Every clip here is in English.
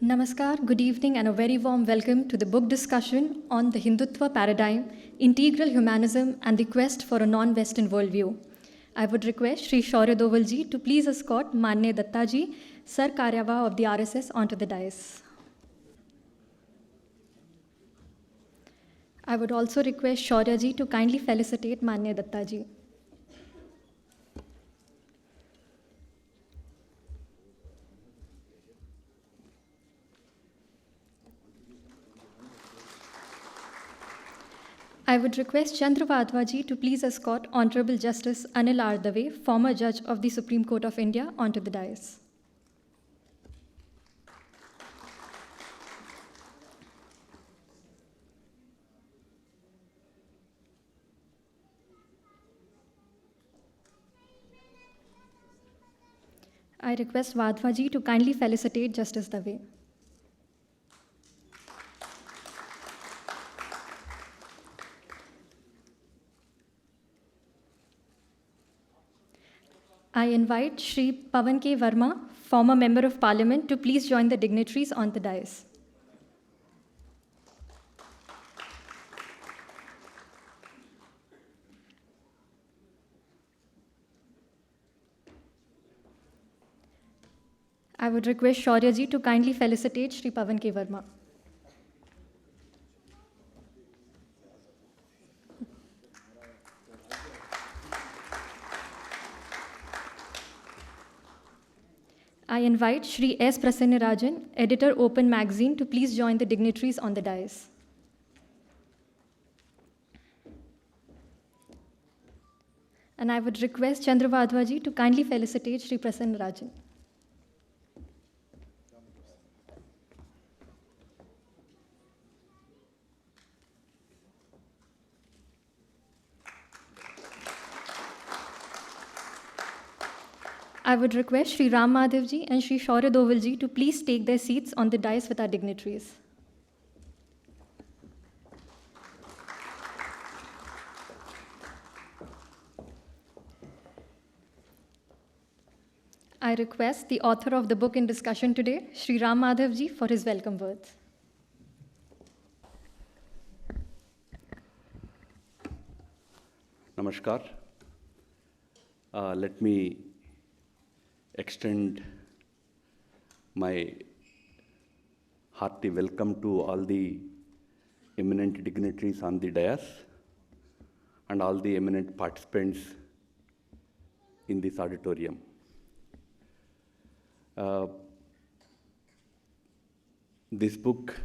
Namaskar, good evening, and a very warm welcome to the book discussion on the Hindutva paradigm, integral humanism, and the quest for a non-Western worldview. I would request Sri Shaurya Dovalji to please escort Manye Dattaji, Sar Karyava of the RSS, onto the dais. I would also request Shauryaji to kindly felicitate Manye Dattaji. I would request Chandra Vadvaji to please escort Honorable Justice Anil Ardave, former Judge of the Supreme Court of India, onto the dais. I request Vadvaji to kindly felicitate Justice Dave. I invite Shri Pavan K. Verma, former Member of Parliament, to please join the dignitaries on the dais. I would request Shauryaji to kindly felicitate Shri Pavan K. Verma. I invite Shri S. Prasannarajan, Editor, Open Magazine, to please join the dignitaries on the dais. And I would request Chandra Vadvaji to kindly felicitate Shri Prasannarajan. I would request Shri Ram Madhavji and Shri Shaurya Dovalji to please take their seats on the dais with our dignitaries. I request the author of the book in discussion today, Shri Ram Madhavji, for his welcome words. Namaskar. Let me extend my hearty welcome to all the eminent dignitaries on the dais and all the eminent participants in this auditorium. This book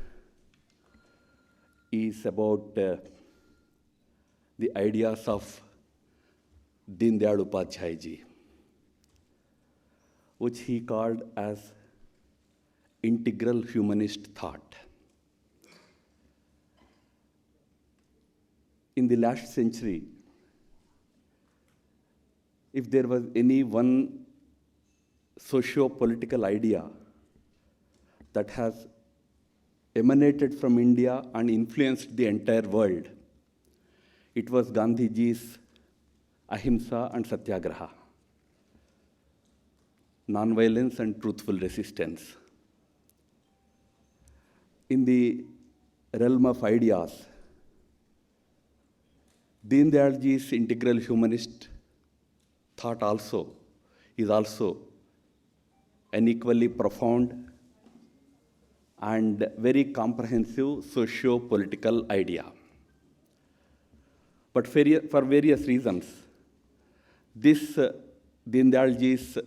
is about the ideas of Deen Dayal Upadhyay ji, which he called as integral humanist thought. In the last century, if there was any one socio-political idea that has emanated from India and influenced the entire world, it was Gandhiji's Ahimsa and Satyagraha. Non-violence and truthful resistance. In the realm of ideas, Deen Dayal ji's integral humanist thought is also an equally profound and very comprehensive socio-political idea. But for various reasons, this Deen Dayal ji's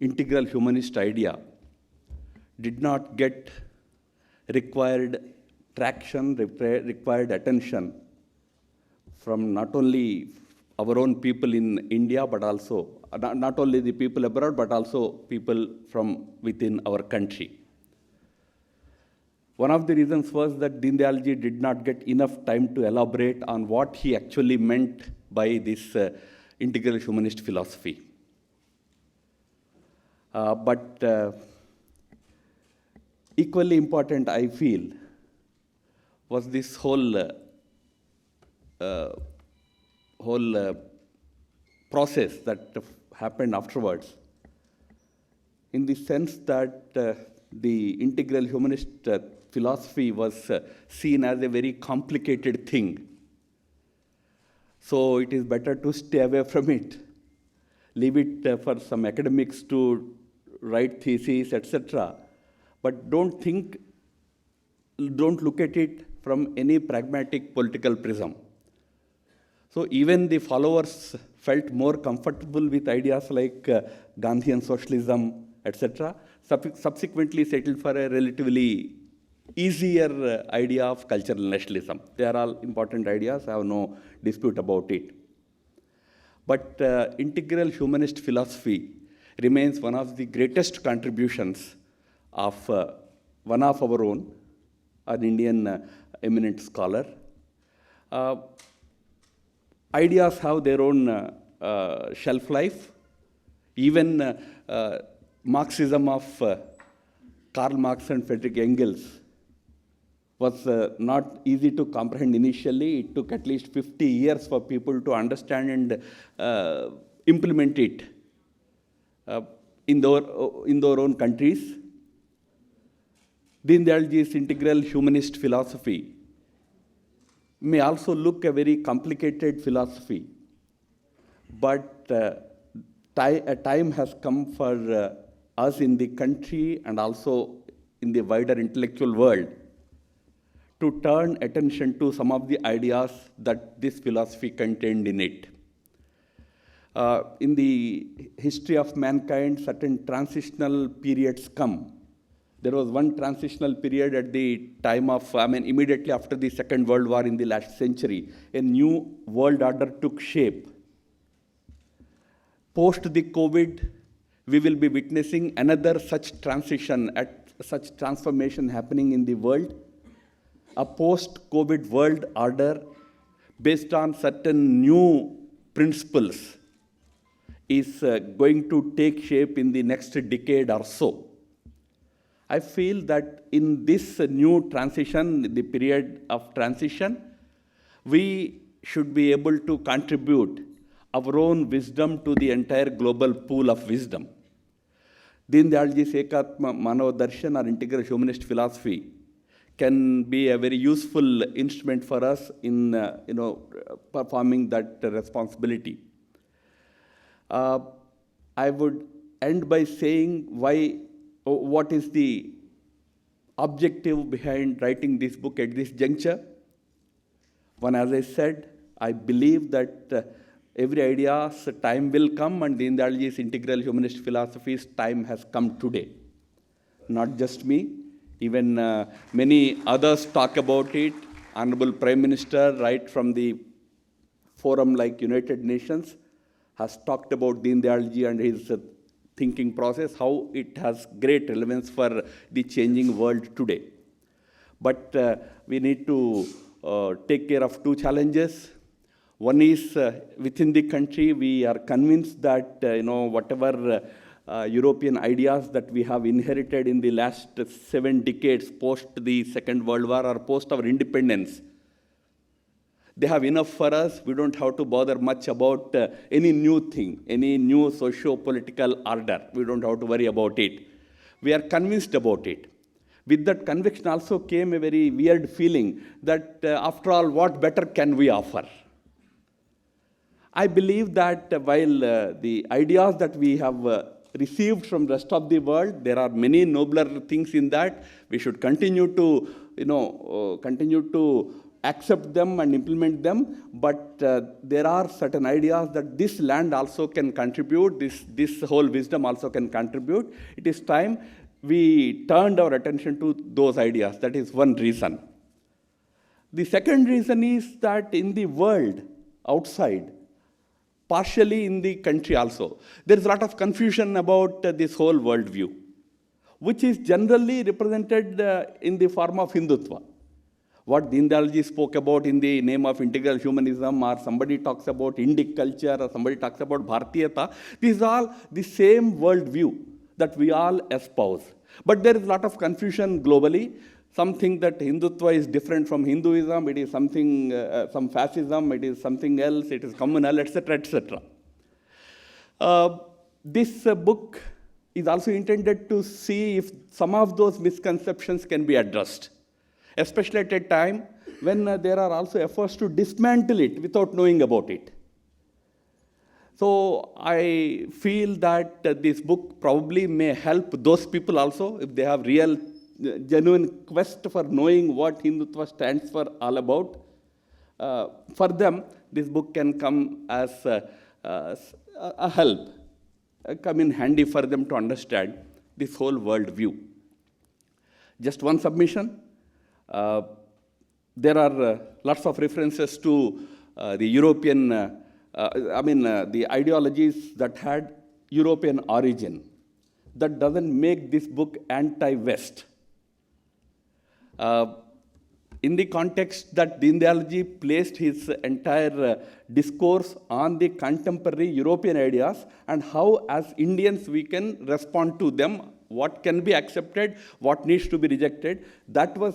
integral humanist idea did not get required traction, required attention from not only our own people in India, but also not only the people abroad, but also people from within our country. One of the reasons was that Deen Dayal ji did not get enough time to elaborate on what he actually meant by this integral humanist philosophy. But equally important, I feel, was this whole process that happened afterwards, in the sense that the integral humanist philosophy was seen as a very complicated thing. So it is better to stay away from it. Leave it for some academics to write theses, etc. But don't look at it from any pragmatic political prism. So even the followers felt more comfortable with ideas like Gandhian socialism, etc. Subsequently settled for a relatively easier idea of cultural nationalism. They are all important ideas, I have no dispute about it. But integral humanist philosophy remains one of the greatest contributions of one of our own, an Indian eminent scholar. Ideas have their own shelf life. Even Marxism of Karl Marx and Friedrich Engels was not easy to comprehend initially. It took at least 50 years for people to understand and implement it in their own countries. Deen Dayalji's integral humanist philosophy may also look a very complicated philosophy, but a time has come for us in the country and also in the wider intellectual world to turn attention to some of the ideas that this philosophy contained in it. In the history of mankind, certain transitional periods come. There was one transitional period at the time of, immediately after the Second World War in the last century. A new world order took shape. Post the COVID, we will be witnessing another such transition, such transformation happening in the world. A post-COVID world order based on certain new principles is going to take shape in the next decade or so. I feel that in this new transition, the period of transition, we should be able to contribute our own wisdom to the entire global pool of wisdom. Deen Dayalji's Ekatma Manav Darshan or integral humanist philosophy can be a very useful instrument for us in performing that responsibility. I would end by saying what is the objective behind writing this book at this juncture. One, as I said, I believe that every idea's time will come, and Deen Dayalji's integral humanist philosophy's time has come today. Not just me, even many others talk about it. Honorable Prime Minister, right from the forum like United Nations, has talked about Deen Dayalji and his thinking process, how it has great relevance for the changing world today. But we need to take care of two challenges. One is within the country, we are convinced that whatever European ideas that we have inherited in the last 7 decades post the Second World War or post our independence, they have enough for us. We don't have to bother much about any new thing, any new socio-political order. We don't have to worry about it. We are convinced about it. With that conviction also came a very weird feeling that after all, what better can we offer? I believe that while the ideas that we have received from the rest of the world, there are many nobler things in that. We should continue to accept them and implement them, but there are certain ideas that this land also can contribute, this whole wisdom also can contribute. It is time we turned our attention to those ideas. That is one reason. The second reason is that in the world outside, partially in the country also, there is a lot of confusion about this whole worldview, which is generally represented in the form of Hindutva. What Deen Dayalji spoke about in the name of integral humanism, or somebody talks about Indic culture, or somebody talks about Bharatiyata, these are all the same worldview that we all espouse. But there is a lot of confusion globally. Some think that Hindutva is different from Hinduism, it is something, some fascism, it is something else, it is communal, etc., etc. This book is also intended to see if some of those misconceptions can be addressed, especially at a time when there are also efforts to dismantle it without knowing about it. So I feel that this book probably may help those people also, if they have real, genuine quest for knowing what Hindutva stands for all about. For them, this book can come as a help, come in handy for them to understand this whole world view. Just one submission. There are lots of references to the European, the ideologies that had European origin. That doesn't make this book anti-West. In the context that Deen Dayal ji placed his entire discourse on the contemporary European ideas and how as Indians we can respond to them, what can be accepted, what needs to be rejected. That was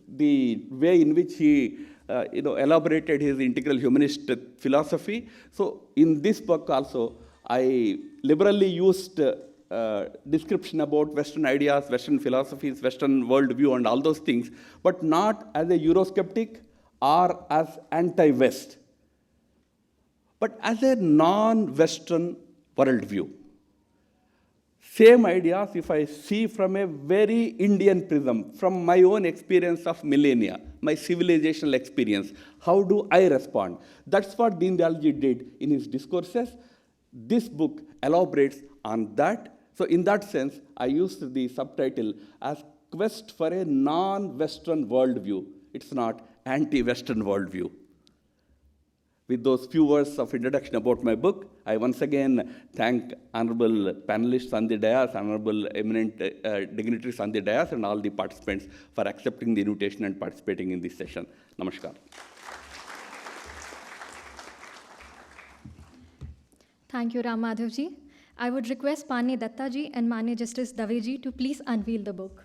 the way in which he elaborated his integral humanist philosophy. So in this book also, I liberally used description about Western ideas, Western philosophies, Western worldview and all those things, but not as a Eurosceptic or as anti-West, but as a non-Western worldview. Same ideas if I see from a very Indian prism, from my own experience of millennia, my civilizational experience, how do I respond? That's what Deen Dayal ji did in his discourses. This book elaborates on that. So in that sense, I used the subtitle as Quest for a Non-Western Worldview. It's not anti-Western worldview. With those few words of introduction about my book, I once again thank honorable panelists on the dais, honorable eminent dignitaries on the dais, and all the participants for accepting the invitation and participating in this session. Namaskar. Thank you, Ram Madhav ji. I would request Manya Datta ji and Manya Justice Dave ji to please unveil the book.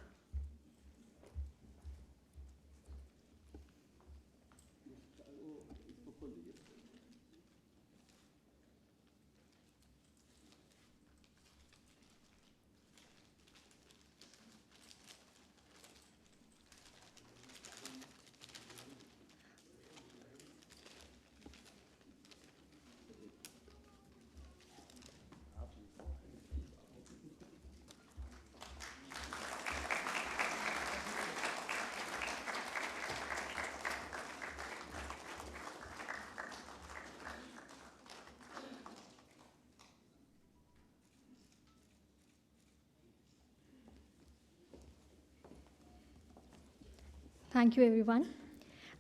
Thank you, everyone.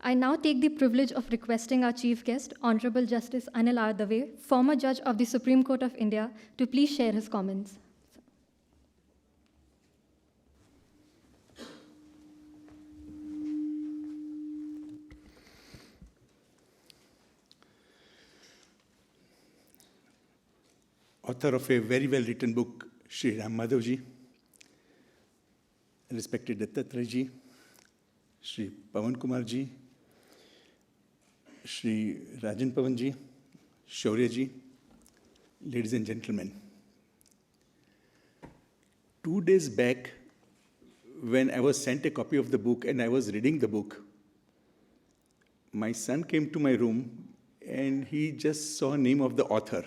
I now take the privilege of requesting our chief guest, Honorable Justice Anil R. Dave, former judge of the Supreme Court of India, to please share his comments. Author of a very well-written book, Shri Ram Madhav ji, respected Dattatreya ji, Shri Pawan Kumar ji, Shri Rajan Pawan ji, Shaurya ji, ladies and gentlemen. 2 days back, when I was sent a copy of the book and I was reading the book, my son came to my room and he just saw the name of the author.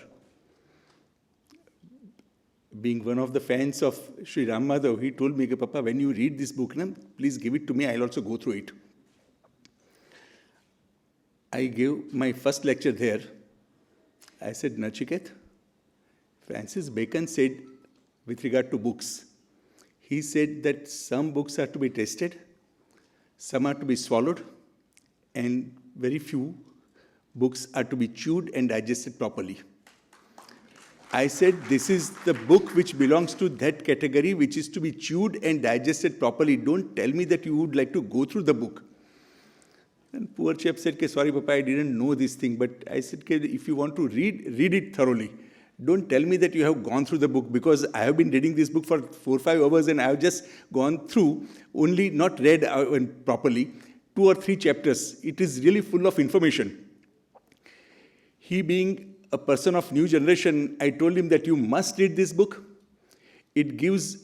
Being one of the fans of Shri Ram Madhav, he told me, Papa, when you read this book, please give it to me, I'll also go through it. I gave my first lecture there. I said, Nachiket, Francis Bacon said, with regard to books, he said that some books are to be tasted, some are to be swallowed, and very few books are to be chewed and digested properly. I said, this is the book which belongs to that category which is to be chewed and digested properly. Don't tell me that you would like to go through the book. And poor chap said, sorry, Papa, I didn't know this thing. But I said, if you want to read it thoroughly. Don't tell me that you have gone through the book, because I have been reading this book for 4 or 5 hours and I have just gone through, only not read properly, 2 or 3 chapters. It is really full of information. He being a person of new generation, I told him that you must read this book. It gives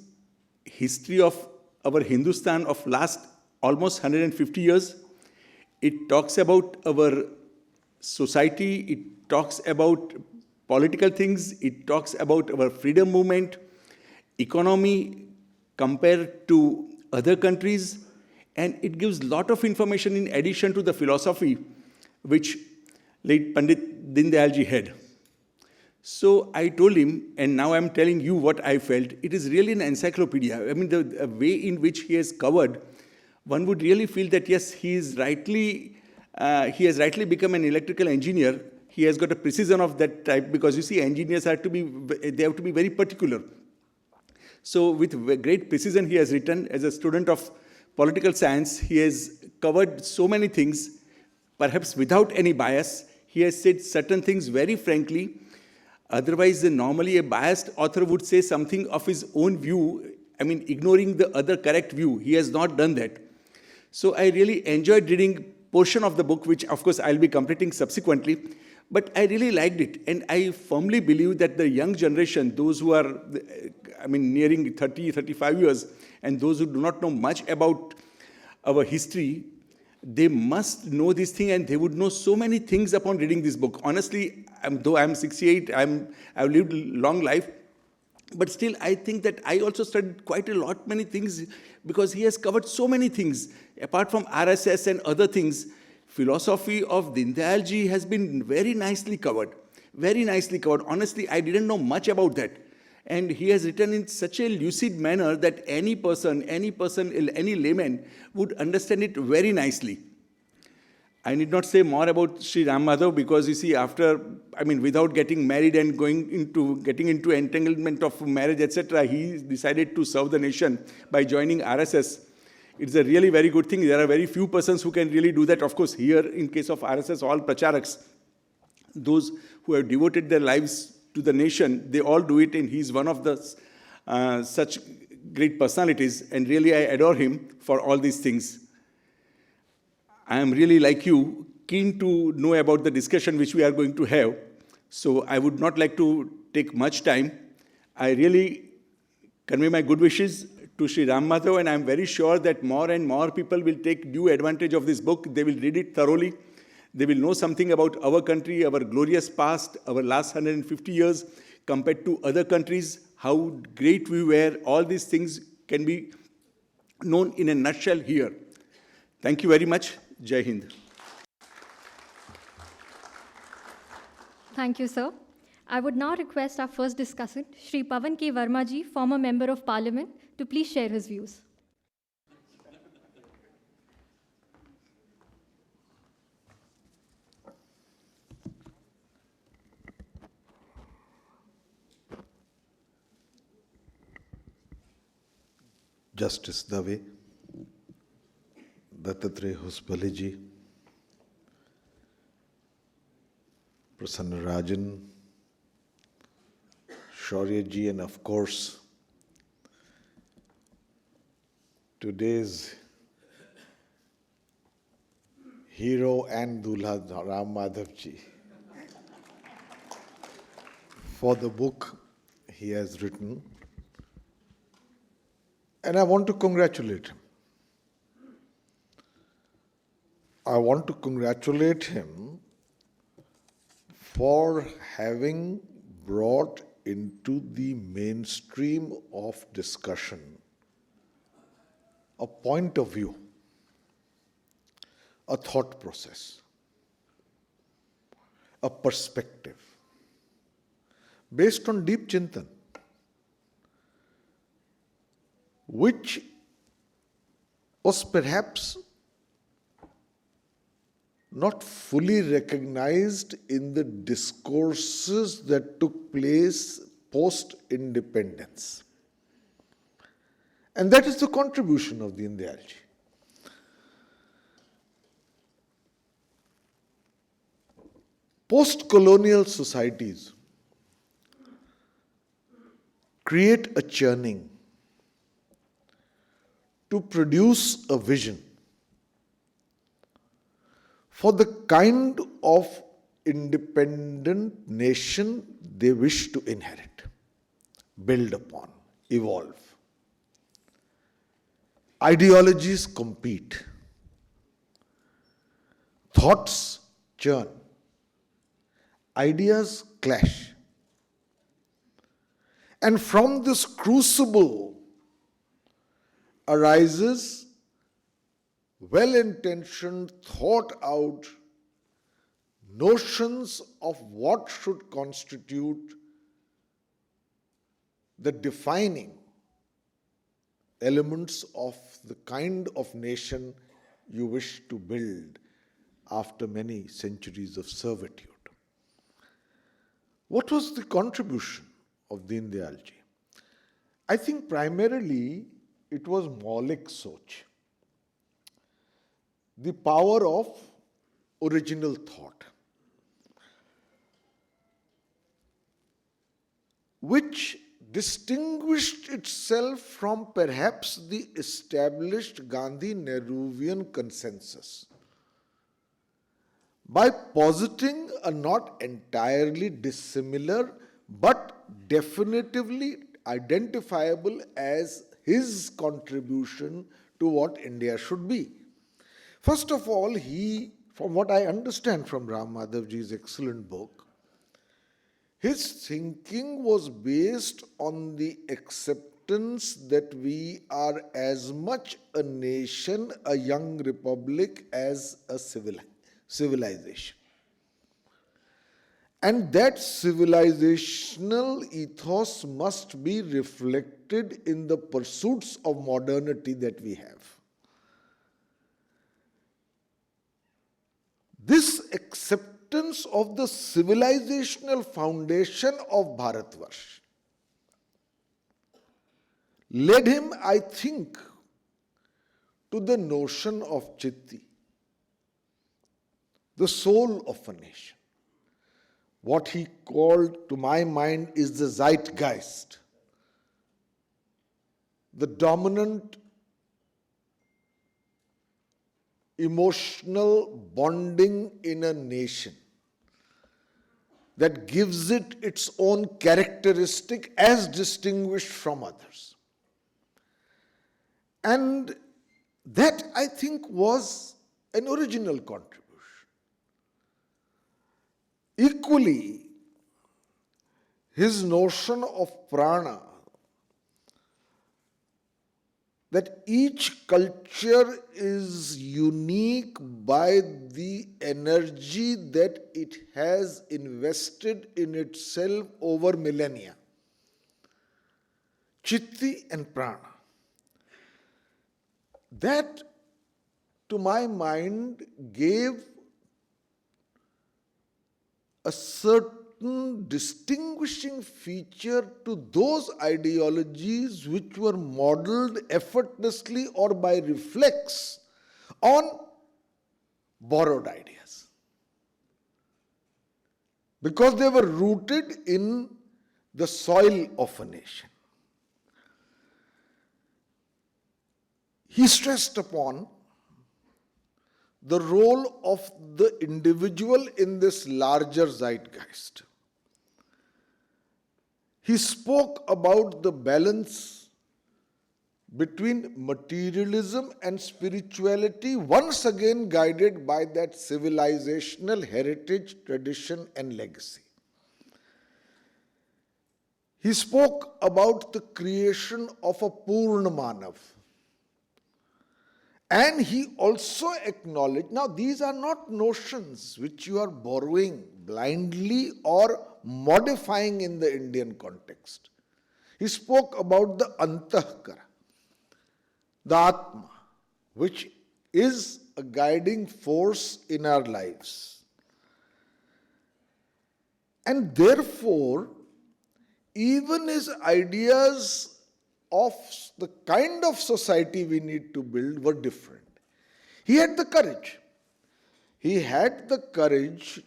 history of our Hindustan of last almost 150 years. It talks about our society. It talks about political things. It talks about our freedom movement, economy compared to other countries. And it gives lot of information in addition to the philosophy which late Pandit Dindayal ji had. So I told him, and now I'm telling you what I felt. It is really an encyclopedia. I mean, the way in which he has covered, one would really feel that yes, he has rightly become an electrical engineer. He has got a precision of that type, because you see, engineers have to be very particular. So with great precision, he has written. As a student of political science, he has covered so many things, perhaps without any bias. He has said certain things very frankly. Otherwise, normally a biased author would say something of his own view, I mean, ignoring the other correct view. He has not done that. So I really enjoyed reading portion of the book, which of course I'll be completing subsequently. But I really liked it. And I firmly believe that the young generation, those who are, I mean, nearing 30, 35 years, and those who do not know much about our history, they must know this thing, and they would know so many things upon reading this book. Honestly, though I'm 68, I've lived a long life, but still I think that I also studied quite a lot, many things, because he has covered so many things. Apart from RSS and other things, philosophy of Dindayal ji has been very nicely covered. Very nicely covered. Honestly, I didn't know much about that. And he has written in such a lucid manner that any person, any layman would understand it very nicely. I need not say more about Sri Ram Madhav, because you see, after, I mean, without getting married and getting into entanglement of marriage, etc., he decided to serve the nation by joining RSS. It's a really very good thing. There are very few persons who can really do that. Of course, here, in case of RSS, all pracharaks, those who have devoted their lives to the nation, they all do it, and he's one of the such great personalities, and really I adore him for all these things. I am really, like you, keen to know about the discussion which we are going to have, so I would not like to take much time. I really convey my good wishes to Sri Ram Madhav, and I am very sure that more and more people will take due advantage of this book. They will read it thoroughly. They will know something about our country, our glorious past, our last 150 years compared to other countries, how great we were. All these things can be known in a nutshell here. Thank you very much. Jai Hind. Thank you, sir. I would now request our first discussant, Shri Pawan K. Verma ji, former Member of Parliament, to please share his views. Justice Dave, Dattatreya Hospale ji, Prasanna Rajan, Shaurya ji, and of course, today's hero and Dulha Ram Madhav ji, for the book he has written. And I want to congratulate him. I want to congratulate him for having brought into the mainstream of discussion a point of view, a thought process, a perspective based on deep chintan, which was perhaps not fully recognized in the discourses that took place post-independence. And that is the contribution of Dindayal ji. Post-colonial societies create a churning to produce a vision for the kind of independent nation they wish to inherit, build upon, evolve. Ideologies compete. Thoughts churn. Ideas clash. And from this crucible arises well-intentioned, thought-out notions of what should constitute the defining elements of the kind of nation you wish to build after many centuries of servitude. What was the contribution of Deen Dayal ji? I think primarily it was Maulik Soch, the power of original thought, which distinguished itself from perhaps the established Gandhi-Nehruvian consensus by positing a not entirely dissimilar but definitively identifiable as his contribution to what India should be. First of all, he, from what I understand from Ram Madhav ji's excellent book, his thinking was based on the acceptance that we are as much a nation, a young republic, as a civilization. And that civilizational ethos must be reflected in the pursuits of modernity that we have. This acceptance of the civilizational foundation of Bharatvarsh led him, I think, to the notion of Chitti, the soul of a nation. What he called, to my mind, is the zeitgeist, the dominant emotional bonding in a nation that gives it its own characteristic as distinguished from others. And that, I think, was an original contribution. Equally, his notion of prana, that each culture is unique by the energy that it has invested in itself over millennia. Chitti and prana. That, to my mind, gave a certain distinguishing feature to those ideologies which were modeled effortlessly or by reflex on borrowed ideas. Because they were rooted in the soil of a nation. He stressed upon the role of the individual in this larger zeitgeist. He spoke about the balance between materialism and spirituality, once again guided by that civilizational heritage, tradition, and legacy. He spoke about the creation of a Purna Manav. And he also acknowledged, now these are not notions which you are borrowing blindly or modifying in the Indian context. He spoke about the Antahkara, the Atma, which is a guiding force in our lives. And therefore, even his ideas of the kind of society we need to build were different. He had the courage. He had the courage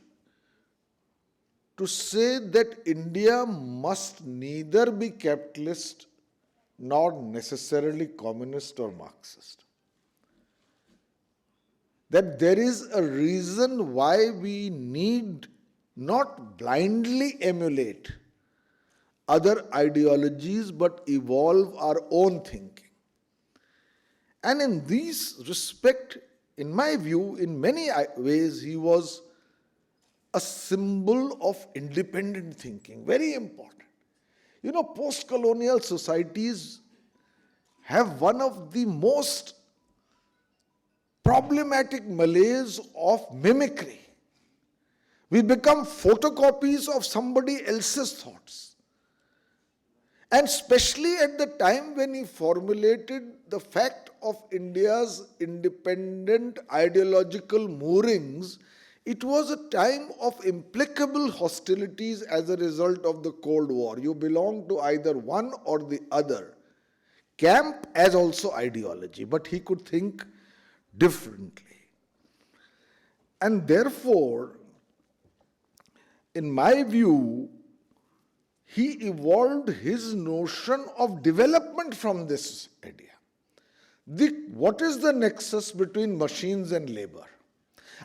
to say that India must neither be capitalist nor necessarily communist or Marxist. That there is a reason why we need not blindly emulate other ideologies but evolve our own thinking. And in this respect, in my view, in many ways, he was a symbol of independent thinking, very important. You know, post-colonial societies have one of the most problematic malaise of mimicry. We become photocopies of somebody else's thoughts. And especially at the time when he formulated the fact of India's independent ideological moorings, it was a time of implacable hostilities as a result of the Cold War. You belong to either one or the other camp as also ideology, but he could think differently. And therefore, in my view, he evolved his notion of development from this idea. What is the nexus between machines and labor?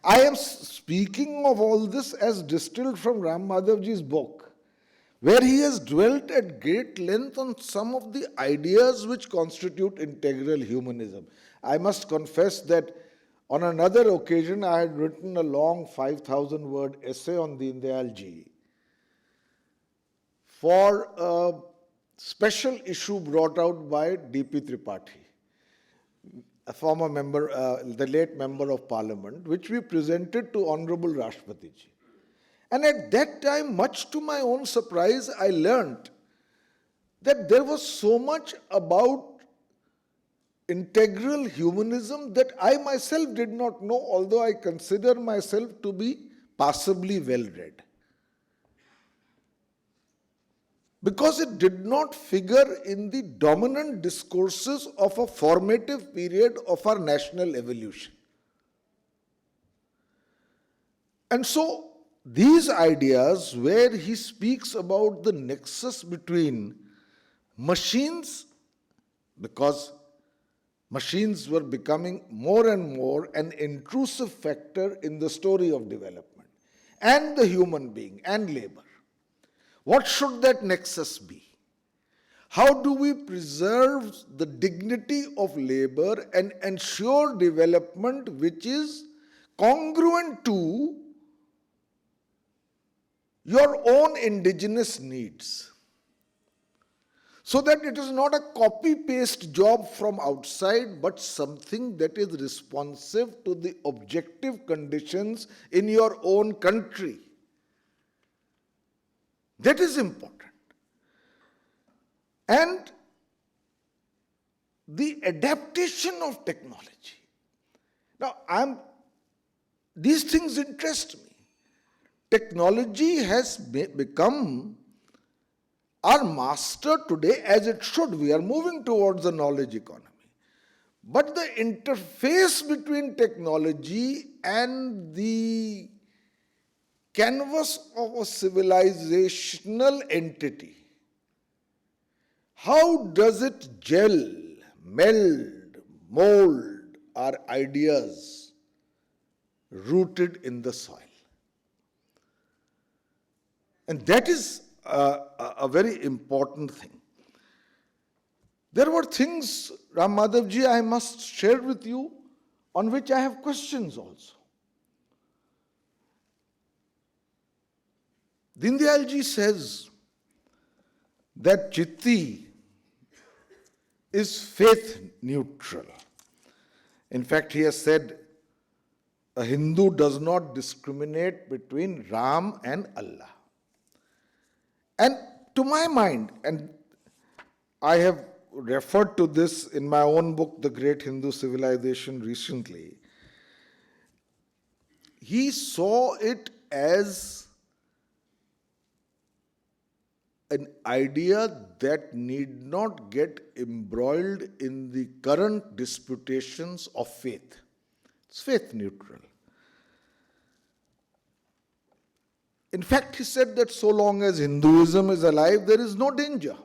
I am speaking of all this as distilled from Ram Madhavji's book, where he has dwelt at great length on some of the ideas which constitute integral humanism. I must confess that on another occasion I had written a long 5,000-word essay on Deen Dayal Ji for a special issue brought out by D.P. Tripathi, a former member, the late member of parliament, which we presented to Honorable Rashtrapati Ji. And at that time, much to my own surprise, I learnt that there was so much about integral humanism that I myself did not know, although I consider myself to be passably well-read. Because it did not figure in the dominant discourses of a formative period of our national evolution. And so, these ideas where he speaks about the nexus between machines, because machines were becoming more and more an intrusive factor in the story of development, and the human being and labor. What should that nexus be? How do we preserve the dignity of labor and ensure development which is congruent to your own indigenous needs, so that it is not a copy-paste job from outside, but something that is responsive to the objective conditions in your own country? That is important. And the adaptation of technology. Now, these things interest me. Technology has become our master today, as it should. We are moving towards the knowledge economy. But the interface between technology and the canvas of a civilizational entity, how does it gel, meld, mold our ideas rooted in the soil? And that is a very important thing. There were things, Ram Madhavji, I must share with you, on which I have questions also. Deen Dayal Ji says that Chitti is faith neutral. In fact, he has said a Hindu does not discriminate between Ram and Allah. And to my mind, and I have referred to this in my own book, The Great Hindu Civilization, recently, he saw it as an idea that need not get embroiled in the current disputations of faith. It's faith neutral. In fact, he said that so long as Hinduism is alive, there is no danger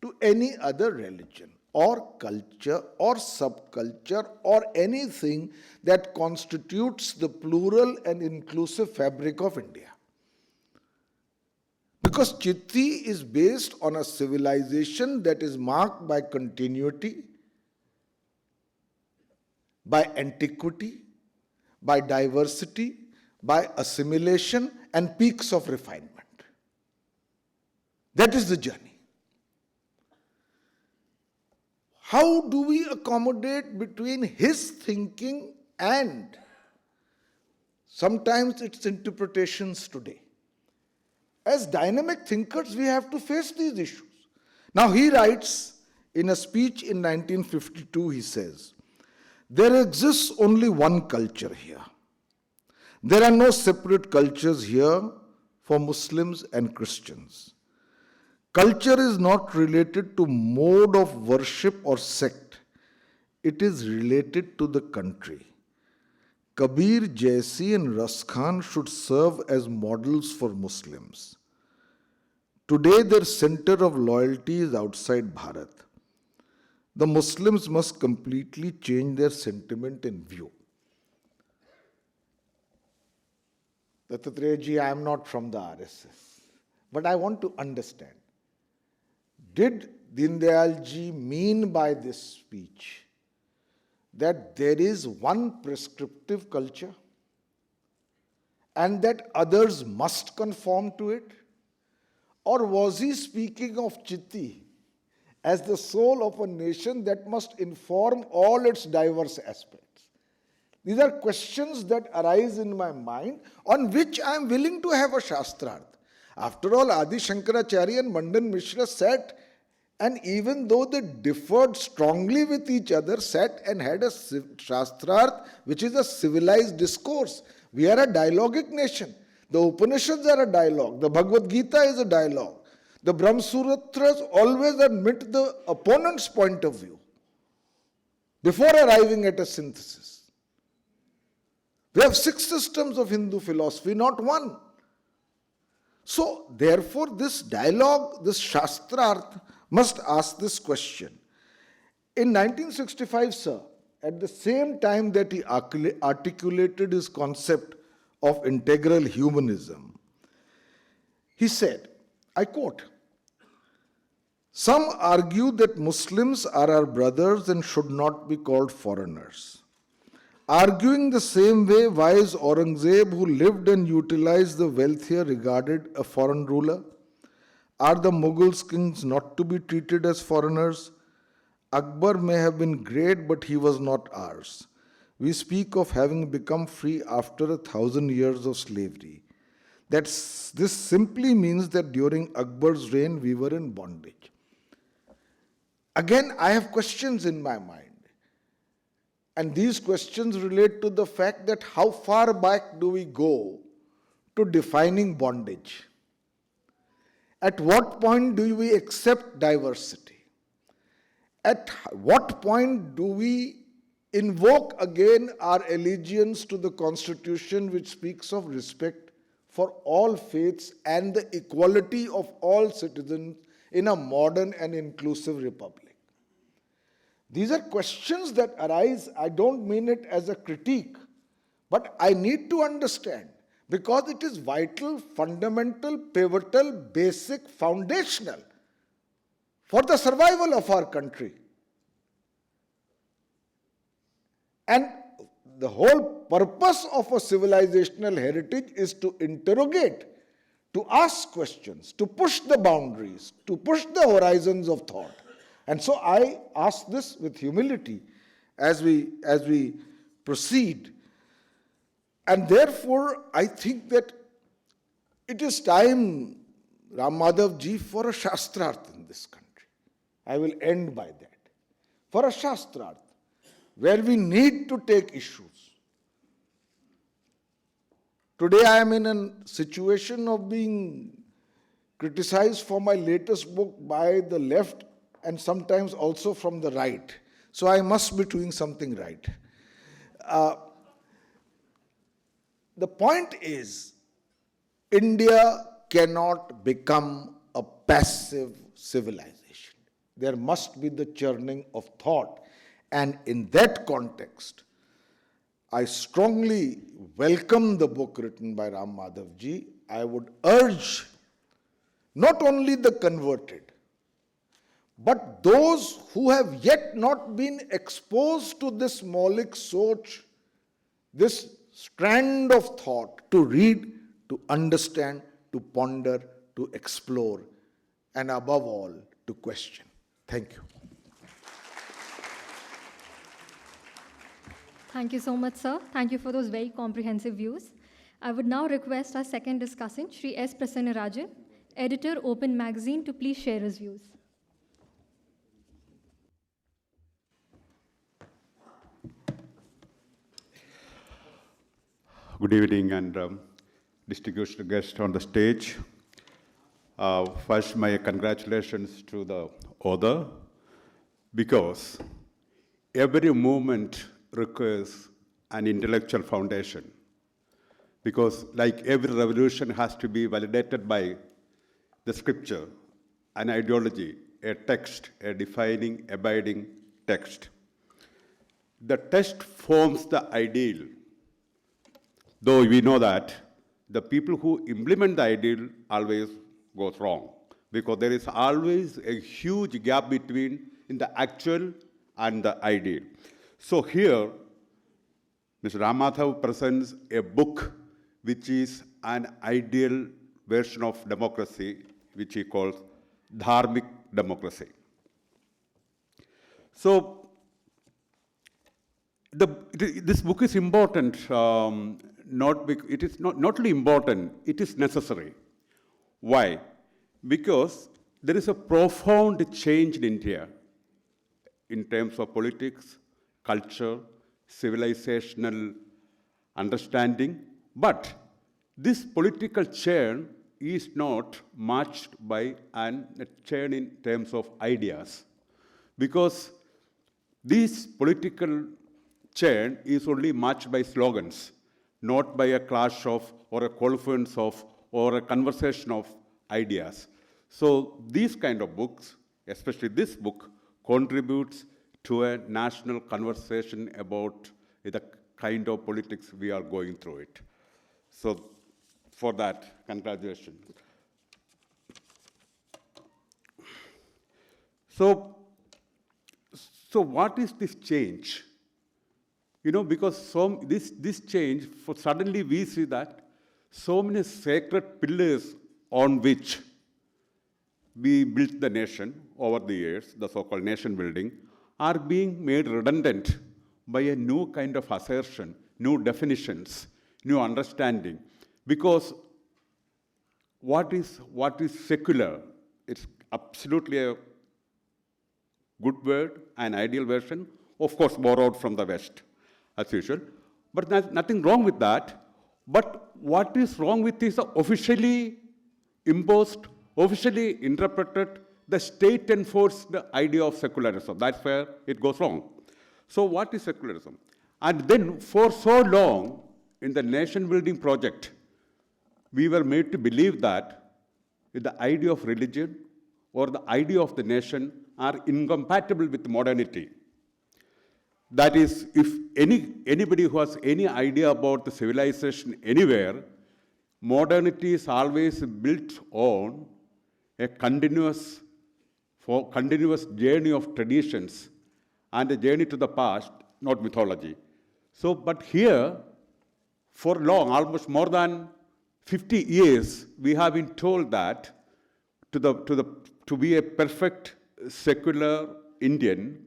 to any other religion or culture or subculture or anything that constitutes the plural and inclusive fabric of India. Because Chitti is based on a civilization that is marked by continuity, by antiquity, by diversity, by assimilation, and peaks of refinement. That is the journey. How do we accommodate between his thinking and sometimes its interpretations today? As dynamic thinkers, we have to face these issues. Now, he writes in a speech in 1952, he says, "There exists only one culture here. There are no separate cultures here for Muslims and Christians. Culture is not related to mode of worship or sect. It is related to the country. Kabir, Jaisi and Ras Khan should serve as models for Muslims. Today their center of loyalty is outside Bharat. The Muslims must completely change their sentiment and view." Dattatreya ji, I am not from the RSS, but I want to understand. Did Deen Dayal ji mean by this speech that there is one prescriptive culture and that others must conform to it? Or was he speaking of Chitti as the soul of a nation that must inform all its diverse aspects? These are questions that arise in my mind on which I am willing to have a Shastrarth. After all, Adi Shankaracharya and Mandan Mishra sat, and even though they differed strongly with each other, sat and had a Shastrarth, which is a civilized discourse. We are a dialogic nation. The Upanishads are a dialogue. The Bhagavad Gita is a dialogue. The Brahma Sutras always admit the opponent's point of view before arriving at a synthesis. We have 6 systems of Hindu philosophy, not one. So, therefore, this dialogue, this Shastrarth, must ask this question. In 1965, sir, at the same time that he articulated his concept of integral humanism, he said, I quote, "Some argue that Muslims are our brothers and should not be called foreigners. Arguing the same way, why is Aurangzeb, who lived and utilized the wealth here, regarded a foreign ruler? Are the Mughals kings not to be treated as foreigners? Akbar may have been great, but he was not ours. We speak of having become free after 1,000 years of slavery. This simply means that during Akbar's reign, we were in bondage." Again, I have questions in my mind. And these questions relate to the fact that how far back do we go to defining bondage? At what point do we accept diversity? At what point do we invoke again our allegiance to the Constitution, which speaks of respect for all faiths and the equality of all citizens in a modern and inclusive republic? These are questions that arise. I don't mean it as a critique, but I need to understand because it is vital, fundamental, pivotal, basic, foundational for the survival of our country. And the whole purpose of a civilizational heritage is to interrogate, to ask questions, to push the boundaries, to push the horizons of thought. And so I ask this with humility as we proceed. And therefore, I think that it is time, Ram Madhav ji, for a Shastrarth in this country. I will end by that. For a Shastrarth, where we need to take issues. Today I am in a situation of being criticized for my latest book by the left and sometimes also from the right. So I must be doing something right. The point is, India cannot become a passive civilization. There must be the churning of thought. And in that context, I strongly welcome the book written by Ram Madhav ji. I would urge not only the converted, but those who have yet not been exposed to this Maulik Soch, this strand of thought, to read, to understand, to ponder, to explore, and above all, to question. Thank you. Thank you so much, sir. Thank you for those very comprehensive views. I would now request our second discussant, Shri S. Prasanna Rajan, editor, Open Magazine, to please share his views. Good evening, and distinguished guests on the stage. First, my congratulations to the author, because every movement requires an intellectual foundation. Because like every revolution has to be validated by the scripture, an ideology, a text, a defining, abiding text. The text forms the ideal, though we know that the people who implement the ideal always goes wrong, because there is always a huge gap between in the actual and the ideal. So here, Mr. Ramadhav presents a book which is an ideal version of democracy, which he calls Dharmic democracy. So this book is important. It is not only important, it is necessary. Why? Because there is a profound change in India in terms of politics, culture, civilizational understanding. But this political churn is not matched by a churn in terms of ideas. Because this political churn is only matched by slogans, not by a clash of, or a confluence of, or a conversation of ideas. So these kind of books, especially this book, contributes to a national conversation about the kind of politics we are going through it. So for that, congratulations. So what is this change? You know, because this change, suddenly we see that so many sacred pillars on which we built the nation over the years, the so-called nation building, are being made redundant by a new kind of assertion, new definitions, new understanding. Because what is secular? It's absolutely a good word, an ideal version, of course borrowed from the West, as usual. But there's nothing wrong with that. But what is wrong with is the officially imposed, officially interpreted, the state-enforced idea of secularism. That's where it goes wrong. So what is secularism? And then for so long, in the nation-building project, we were made to believe that the idea of religion or the idea of the nation are incompatible with modernity. That is, if anybody who has any idea about the civilization anywhere, modernity is always built on a continuous journey of traditions and a journey to the past, not mythology. So, but here, for long, almost more than 50 years, we have been told that to be a perfect secular Indian,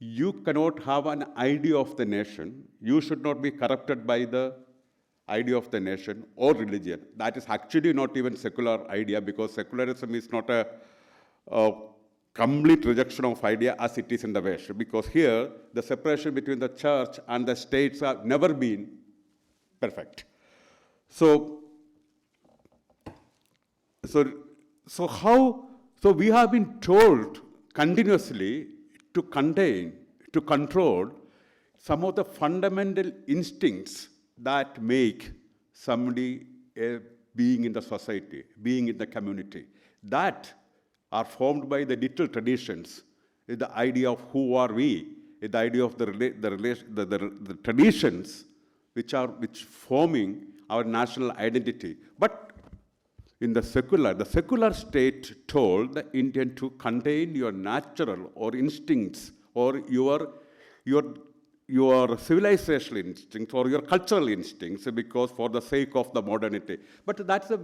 you cannot have an idea of the nation. You should not be corrupted by the idea of the nation or religion. That is actually not even secular idea, because secularism is not a complete rejection of idea as it is in the West. Because here, the separation between the church and the states have never been perfect. So we have been told continuously to contain, to control some of the fundamental instincts that make somebody a being in the society, being in the community, that are formed by the little traditions, the idea of who are we, the idea of the traditions which forming our national identity. But the secular state told the Indian to contain your natural or instincts or your civilizational instincts or your cultural instincts because for the sake of the modernity. But that was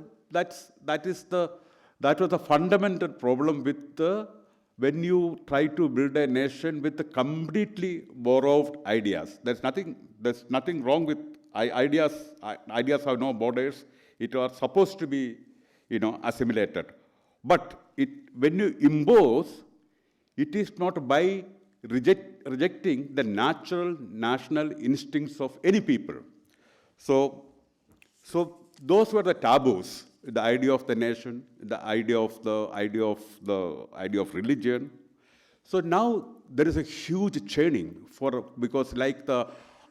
the fundamental problem with when you try to build a nation with the completely borrowed ideas. There's nothing wrong with ideas. Ideas have no borders. It are supposed to be, assimilated. But when you impose, it is not by rejecting the natural national instincts of any people. So those were the taboos: the idea of the nation, the idea of religion. So now there is a huge churning because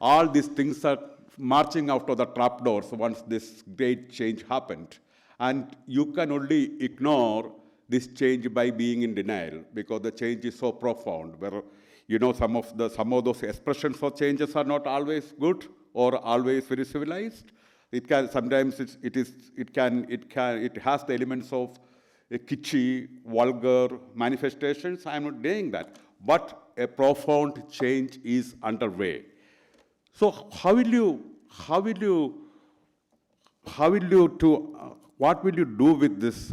all these things are marching out of the trapdoors once this great change happened. And you can only ignore this change by being in denial because the change is so profound. Where some of those expressions of changes are not always good or always very civilized. It can sometimes it has the elements of kitschy, vulgar manifestations. I am not denying that, but a profound change is underway. So what will you do with this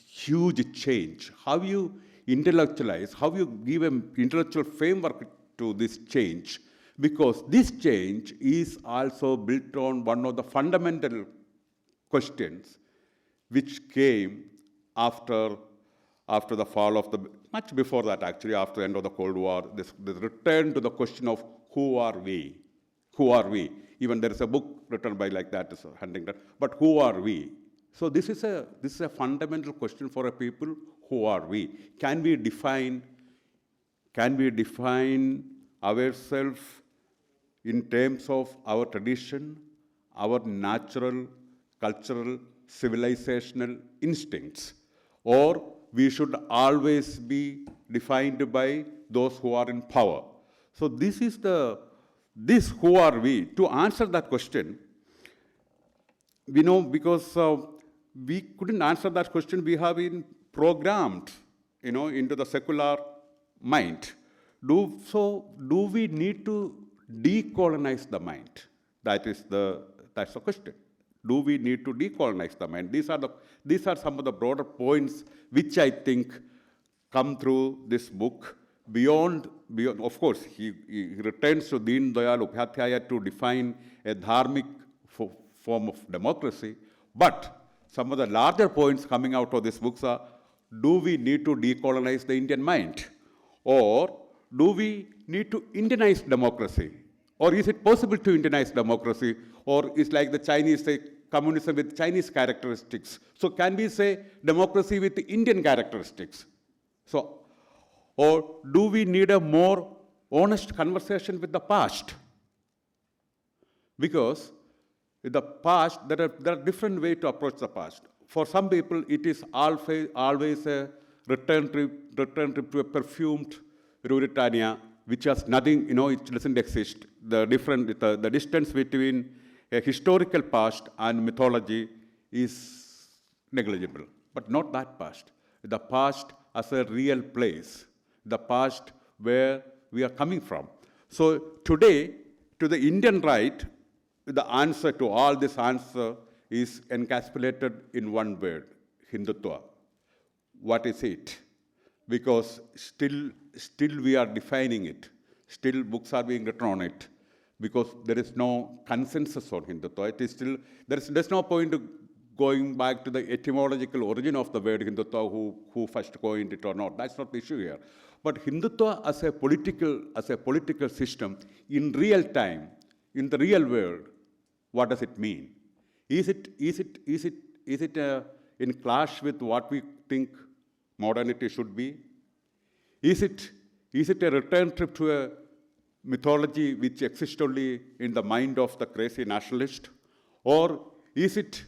huge change? How you intellectualize? How you give an intellectual framework to this change? Because this change is also built on one of the fundamental questions which came after the fall of much before that actually, after the end of the Cold War, this return to the question of who are we? Who are we? Even there is a book written by Huntington, but who are we? So this is a fundamental question for a people. Who are we? Can we define ourselves in terms of our tradition, our natural, cultural, civilizational instincts? Or we should always be defined by those who are in power? So this who are we? To answer that question, because we couldn't answer that question, we have been programmed, into the secular mind. Do we need to decolonize the mind? That's the question. Do we need to decolonize the mind? These are some of the broader points which I think come through this book. Beyond, of course, he returns to Deen Dayal Upadhyaya to define a dharmic form of democracy. But some of the larger points coming out of this book are: do we need to decolonize the Indian mind? Or do we need to Indianize democracy? Or is it possible to Indianize democracy? Or is like the Chinese say communism with Chinese characteristics? So can we say democracy with Indian characteristics? Or do we need a more honest conversation with the past? Because with the past, there are different ways to approach the past. For some people, it is always a return trip to a perfumed Ruritania, which has nothing, it doesn't exist. The distance between a historical past and mythology is negligible, but not that past. The past as a real place, the past where we are coming from. So today, to the Indian right, the answer to all this answer is encapsulated in one word: Hindutva. What is it? Because still we are defining it. Still books are being written on it. Because there is no consensus on Hindutva. It is still, there's no point to going back to the etymological origin of the word Hindutva, who first coined it or not. That's not the issue here. But Hindutva as a political system, in real time, in the real world, what does it mean? Is it in clash with what we think modernity should be? Is it a return trip to a mythology which exists only in the mind of the crazy nationalist? Or is it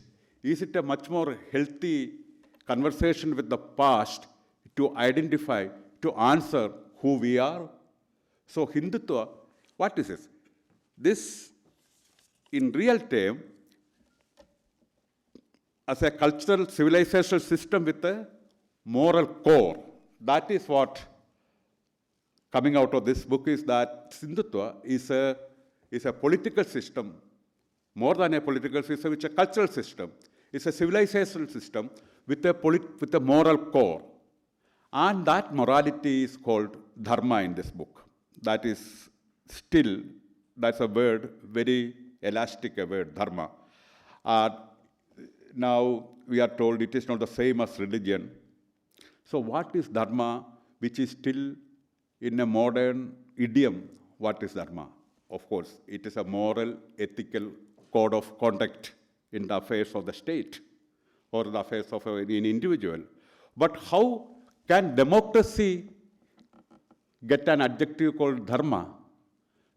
a much more healthy conversation with the past to identify, to answer who we are? So Hindutva, what is this? This, in real term, as a cultural civilizational system with a moral core. That is what coming out of this book is, that Hindutva is a political system, more than a political system, it's a cultural system. It's a civilizational system with a moral core. And that morality is called dharma in this book. That is still, that's a word, very elastic a word, dharma. Now we are told it is not the same as religion. So what is dharma, which is still in a modern idiom? What is dharma? Of course, it is a moral, ethical code of conduct in the affairs of the state or the affairs of an individual. But how can democracy get an adjective called dharma?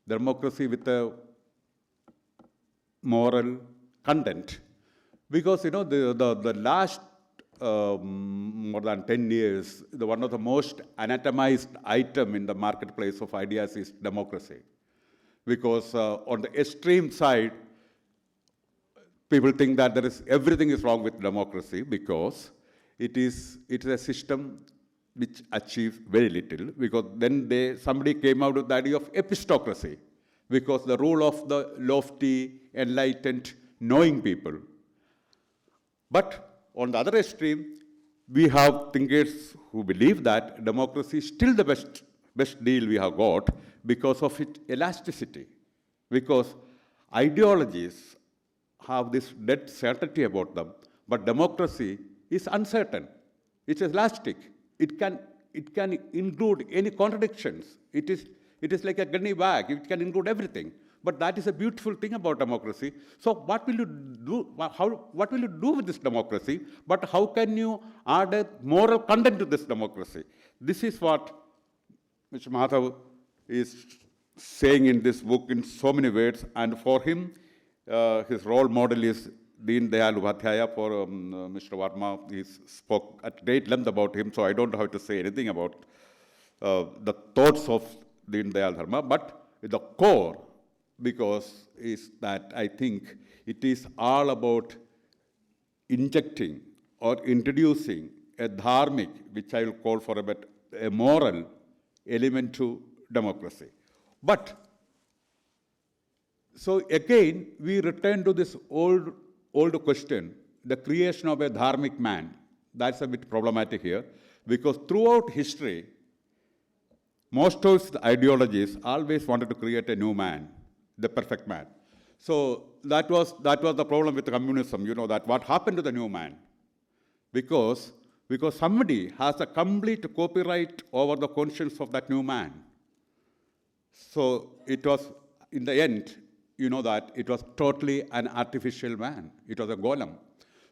Democracy with a moral content. Because, the last more than 10 years, one of the most anatomized item in the marketplace of ideas is democracy. Because on the extreme side, people think that everything is wrong with democracy because it is a system which achieves very little. Because then somebody came out with the idea of epistocracy, because the rule of the lofty, enlightened, knowing people. But on the other extreme, we have thinkers who believe that democracy is still the best deal we have got because of its elasticity. Because ideologies have this dead certainty about them, but democracy is uncertain. It's elastic. It can include any contradictions. It is like a gunny bag. It can include everything. But that is a beautiful thing about democracy. So what will you do? What will you do with this democracy? But how can you add a moral content to this democracy? This is what Mr. Madhav is saying in this book in so many words. And for him, his role model is Deen Dayal Upadhyaya. For Mr. Verma, he spoke at great length about him, so I don't have to say anything about the thoughts of Deen Dayal Dharma. But the core, because is that I think it is all about injecting or introducing a dharmic, which I will call for a moral element to democracy. But so again, we return to this old question, the creation of a dharmic man. That's a bit problematic here, because throughout history, most of the ideologies always wanted to create a new man, the perfect man. So that was the problem with communism, that what happened to the new man? Because somebody has a complete copyright over the conscience of that new man. So it was, in the end, that it was totally an artificial man. It was a golem.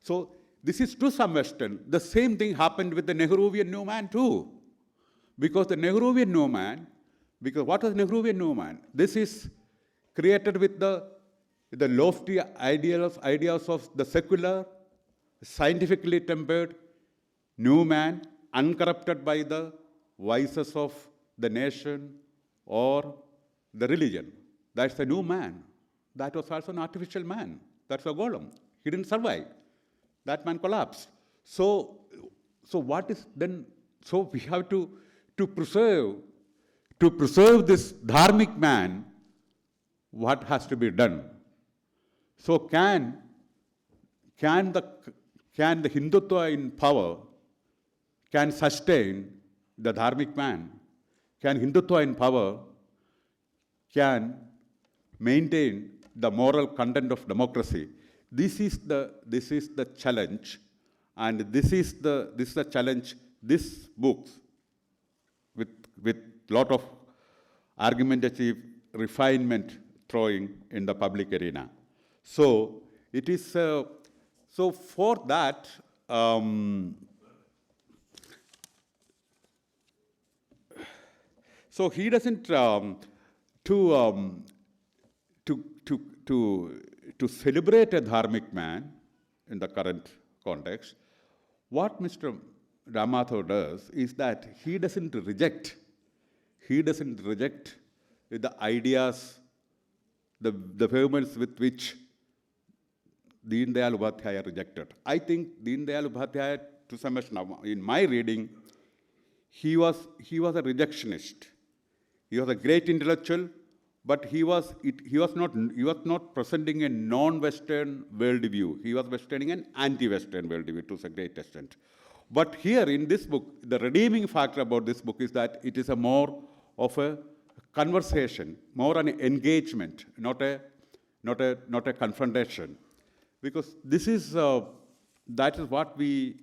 So this is to some extent, the same thing happened with the Nehruvian new man too. Because the Nehruvian new man, because what was Nehruvian new man? This is created with the lofty ideas of the secular, scientifically tempered new man, uncorrupted by the vices of the nation or the religion. That's the new man. That was also an artificial man. That's a golem. He didn't survive. That man collapsed. So what is then? So we have to preserve this dharmic man. What has to be done? So can the Hindutva in power can sustain the dharmic man? Can Hindutva in power can maintain the moral content of democracy? This is the challenge, and this is the challenge. This book, with lot of argumentative refinement throwing in the public arena. So it is so for that. So he doesn't to celebrate a dharmic man in the current context. What Mr. Ramathav does is that he doesn't reject the ideas, the vehemence with which Deen Dayal Upadhyaya rejected. I think Deen Dayal Upadhyaya, to some extent, in my reading, he was a rejectionist. He was a great intellectual, but he was not presenting a non-Western worldview. He was presenting an anti-Western worldview to a great extent. But here in this book, the redeeming factor about this book is that it is a more of a conversation, more an engagement, not a confrontation. Because this is that is what we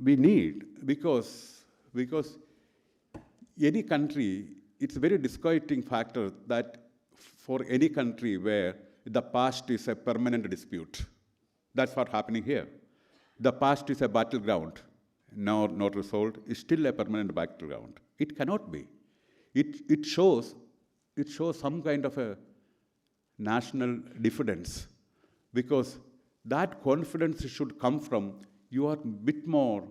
need. Because any country, it's a very disquieting factor that for any country where the past is a permanent dispute. That's what's happening here. The past is a battleground, now not resolved, it's still a permanent battleground. It cannot be. It shows some kind of a national diffidence, because that confidence should come from you are a bit more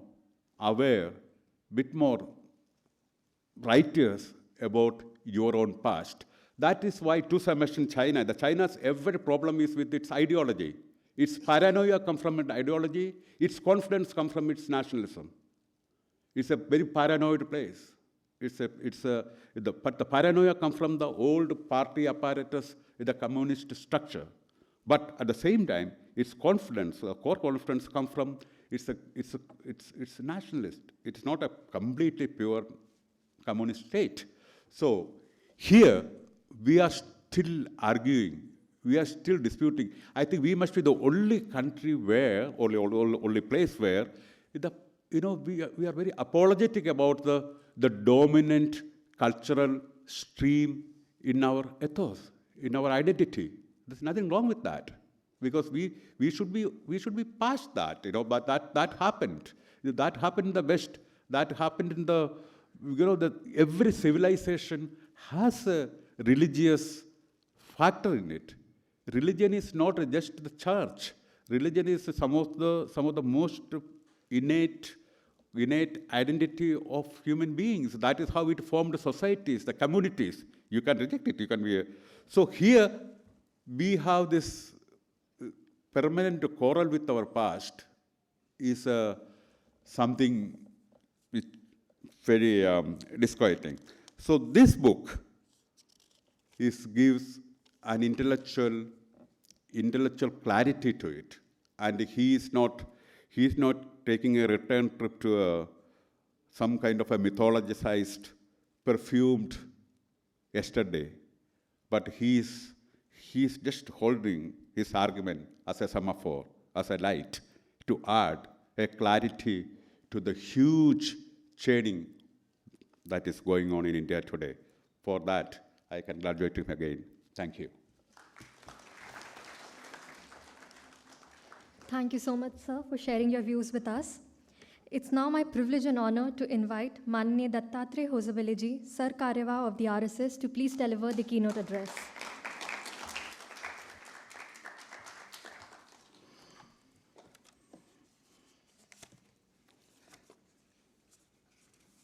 aware, bit more righteous about your own past. That is why, to some extent, China's every problem is with its ideology. Its paranoia comes from its ideology. Its confidence comes from its nationalism. It's a very paranoid place. But the paranoia comes from the old party apparatus, the communist structure. But at the same time, its confidence, core confidence, comes from it's nationalist. It's not a completely pure communist state. So here we are still arguing. We are still disputing. I think we must be the only country where, only place where, we are very apologetic about the dominant cultural stream in our ethos, in our identity. There's nothing wrong with that, because we should be past that. But that happened. That happened in the West. That happened in every civilization has a religious factor in it. Religion is not just the church. Religion is some of the most innate identity of human beings. That is how it formed societies, the communities. You can reject it. You can be. So here we have this permanent quarrel with our past. Is something which very disquieting. So this book gives an intellectual clarity to it, and he is not taking a return trip to some kind of a mythologized, perfumed yesterday, but he's just holding his argument as a semaphore, as a light, to add a clarity to the huge chaining that is going on in India today. For that, I congratulate him again. Thank you. Thank you so much, sir, for sharing your views with us. It's now my privilege and honor to invite Manne Dattatreya Hosabale, Sar Karyawah of the RSS, to please deliver the keynote address.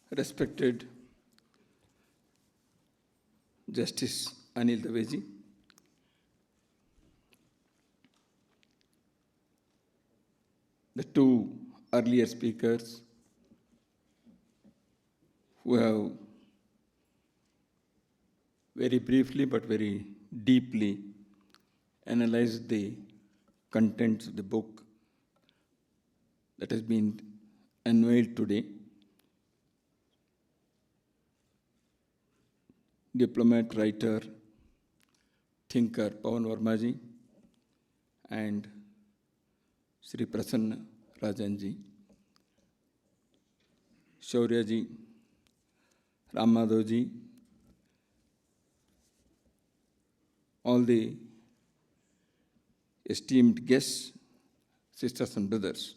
Respected Justice Anil Daveji, the two earlier speakers who have very briefly but very deeply analyzed the contents of the book that has been unveiled today. Diplomat, writer, thinker Pawan Verma ji and Sri Prasanna Rajan ji, Shaurya ji, Ram Madhav ji, all the esteemed guests, sisters and brothers.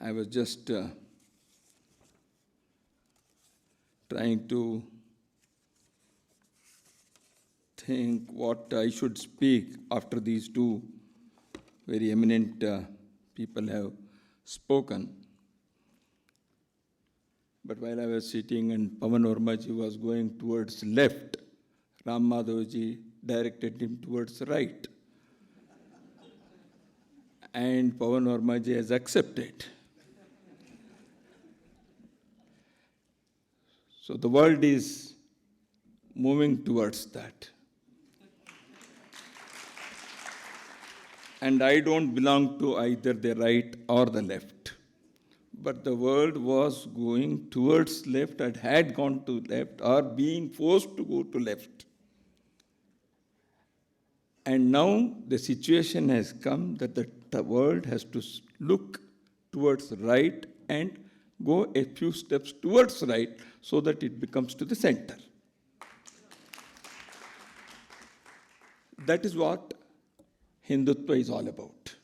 I was just trying to think what I should speak after these two very eminent people have spoken. But while I was sitting and Pawan Verma ji was going towards left, Ram Madhav ji directed him towards right. And Pawan Verma ji has accepted. So the world is moving towards that. And I don't belong to either the right or the left. But the world was going towards left and had gone to left or being forced to go to left. And now the situation has come that the world has to look towards right and go a few steps towards right so that it becomes to the center. That is what Hindutva is all about.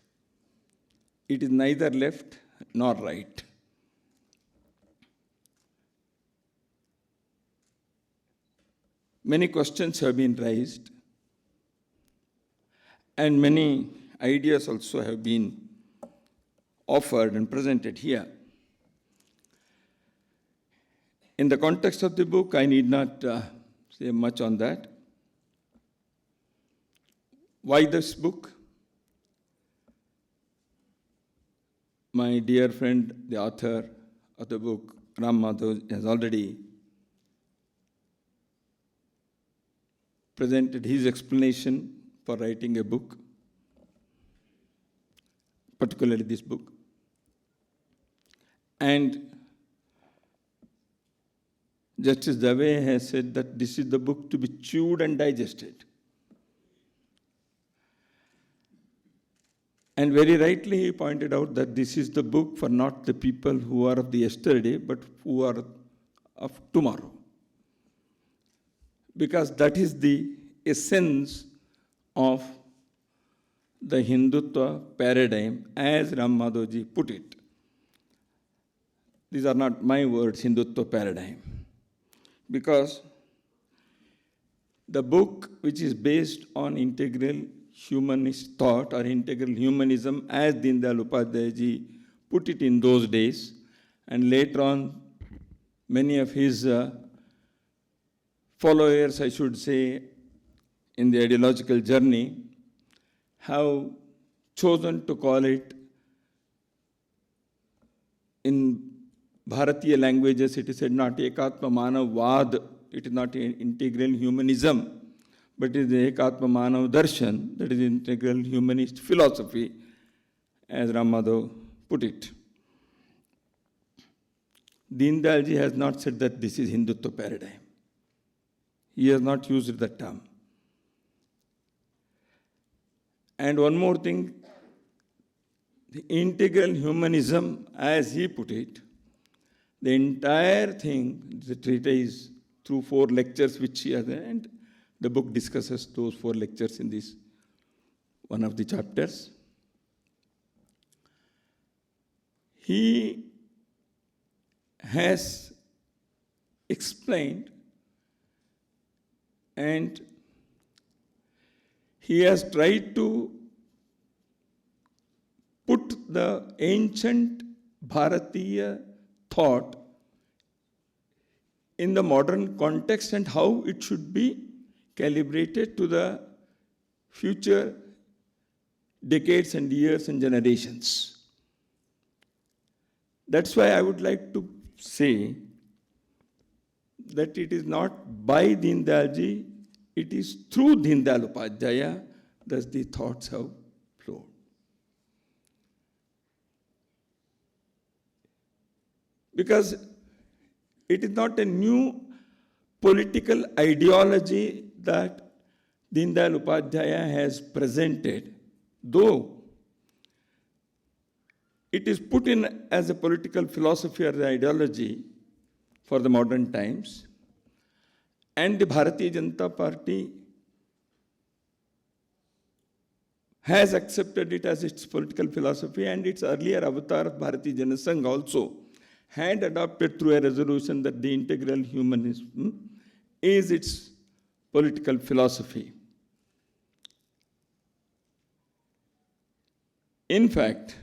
It is neither left nor right. Many questions have been raised, and many ideas also have been offered and presented here. In the context of the book, I need not say much on that. Why this book? My dear friend, the author of the book, Ram Madhav, has already presented his explanation for writing a book, particularly this book. And Justice Dave has said that this is the book to be chewed and digested. And very rightly he pointed out that this is the book for not the people who are of the yesterday, but who are of tomorrow. Because that is the essence of the Hindutva paradigm, as Ram Madhavji put it. These are not my words, Hindutva paradigm. Because the book, which is based on integral humanist thought or integral humanism, as Deen Dayal Upadhyaya ji put it in those days, and later on many of his followers, I should say, in the ideological journey, have chosen to call it, in Bharatiya languages, it is said not Ekatma Manav Vad, it is not integral humanism, but it is Ekatma Manav Darshan, that is integral humanist philosophy, as Ram Madhav put it. Deen Dayal ji has not said that this is Hindutva paradigm. He has not used that term. And one more thing, the integral humanism, as he put it, the entire thing, the treatise through 4 lectures which he has, and the book discusses those 4 lectures in this one of the chapters. He has explained and he has tried to put the ancient Bharatiya thought in the modern context and how it should be calibrated to the future decades and years and generations. That's why I would like to say that it is not by Deen Dayal ji, it is through Deen Dayal Upadhyaya that the thoughts have flowed. Because it is not a new political ideology that Deen Dayal Upadhyaya has presented, though it is put in as a political philosophy or ideology for the modern times, and the Bharatiya Janata Party has accepted it as its political philosophy, and its earlier avatar of Bharatiya Janasangh also had adopted through a resolution that the integral humanism is its political philosophy. In fact,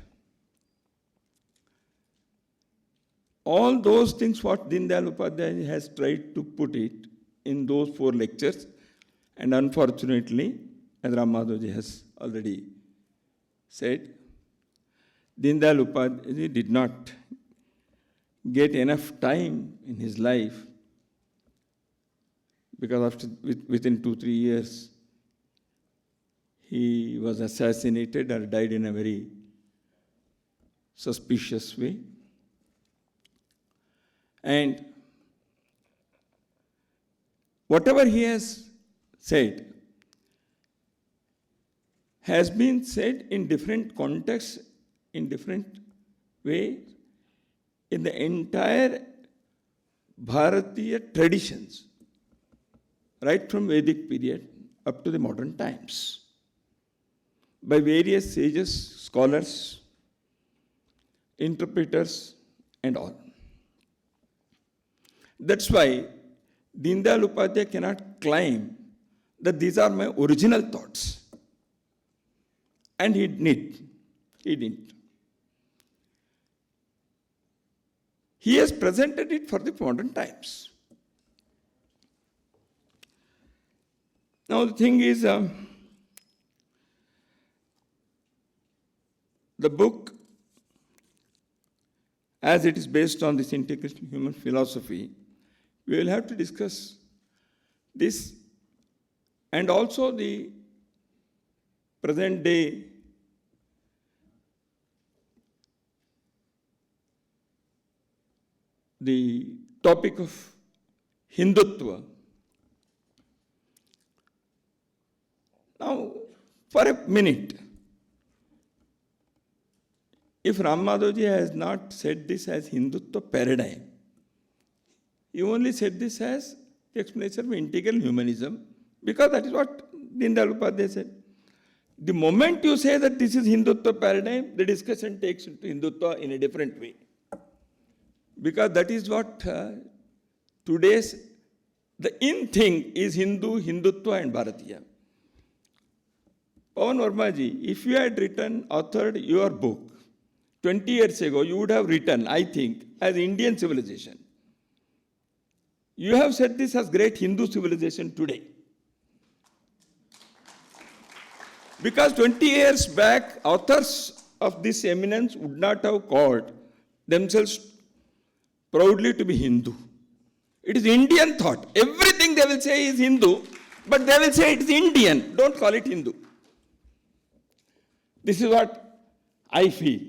all those things what Deen Dayal Upadhyaya has tried to put it in those 4 lectures And unfortunately, as Ram Madhavji has already said, Deendayal Upadhyay did not get enough time in his life because within 2-3 years, he was assassinated or died in a very suspicious way. And whatever he has said has been said in different contexts, in different ways, in the entire Bharatiya traditions, right from Vedic period up to the modern times, by various sages, scholars, interpreters, and all. That's why Deendayal Upadhyay cannot claim that these are my original thoughts. And he didn't. He has presented it for the modern times. Now the thing is, the book, as it is based on this integral human philosophy, we will have to discuss this and also the present day the topic of Hindutva. Now, for a minute, if Ram Madhavji has not said this as Hindutva paradigm, he only said this as the explanation of integral humanism, because that is what Deendayal Upadhyay said. The moment you say that this is Hindutva paradigm, the discussion takes into Hindutva in a different way. Because that is what today's, the in thing is Hindu, Hindutva and Bharatiya. Pawan Verma ji, if you had authored your book 20 years ago, you would have written, I think, as Indian civilization. You have said this as great Hindu civilization today. Because 20 years back, authors of this eminence would not have called themselves proudly to be Hindu. It is Indian thought. Everything they will say is Hindu, but they will say it is Indian. Don't call it Hindu. This is what I feel.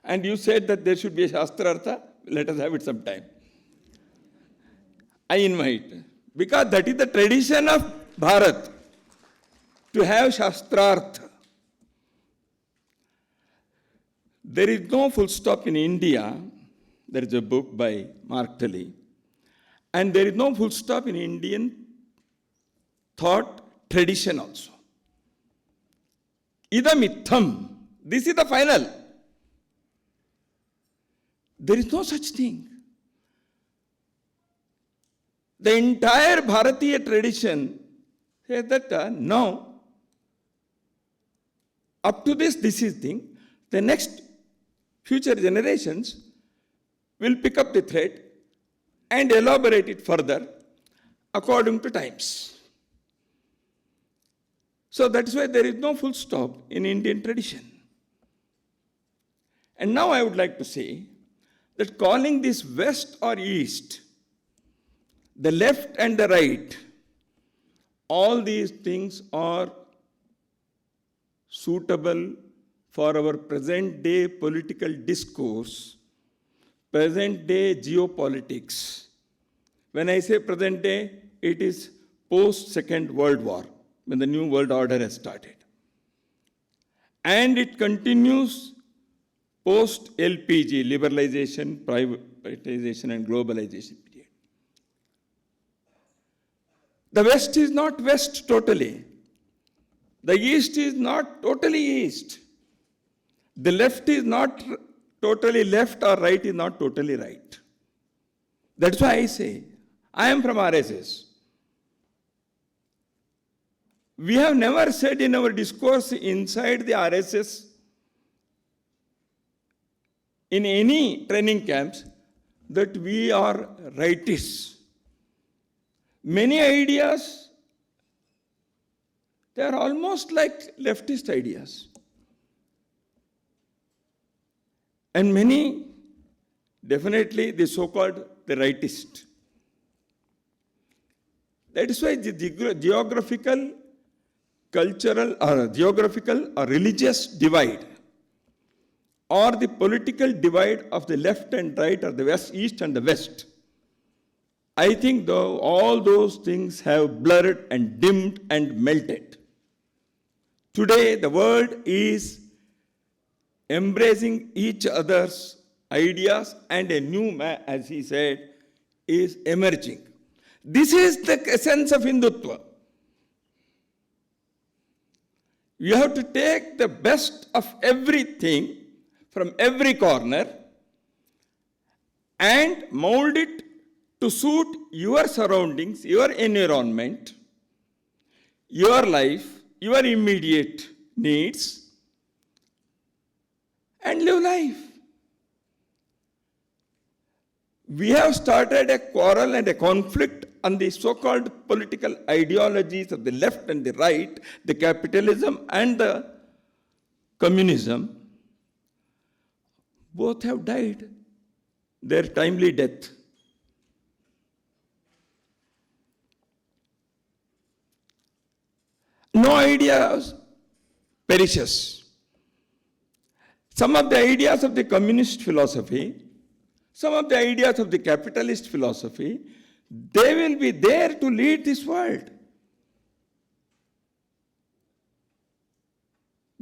And you said that there should be a Shastrartha. Let us have it sometime. I invite. Because that is the tradition of Bharat, to have Shastrartha. There is no full stop in India. There is a book by Mark Tully. And there is no full stop in Indian thought tradition also. Idam itham. This is the final. There is no such thing. The entire Bharatiya tradition says that now, up to this is thing, the next future generations will pick up the thread and elaborate it further according to times. So that's why there is no full stop in Indian tradition. And now I would like to say that calling this West or East, the left and the right, all these things are suitable for our present day political discourse, present day geopolitics. When I say present day, it is post-Second World War, when the New World Order has started. And it continues post-LPG, liberalization, privatization and globalization period. The West is not West totally. The East is not totally East. The left is not totally left, or right is not totally right. That's why I say, I am from RSS. We have never said in our discourse inside the RSS, in any training camps, that we are rightists. Many ideas They are almost like leftist ideas. And many, definitely the so-called the rightist. That is why the geographical, cultural, or geographical or religious divide, or the political divide of the left and right, or the west, east and the west, I think though all those things have blurred and dimmed and melted. Today, the world is embracing each other's ideas, and a new man, as he said, is emerging. This is the essence of Hindutva. You have to take the best of everything from every corner and mold it to suit your surroundings, your environment, your life, your immediate needs, and live life. We have started a quarrel and a conflict on the so-called political ideologies of the left and the right, the capitalism and the communism. Both have died their timely death. No idea perishes. Some of the ideas of the communist philosophy, some of the ideas of the capitalist philosophy, they will be there to lead this world.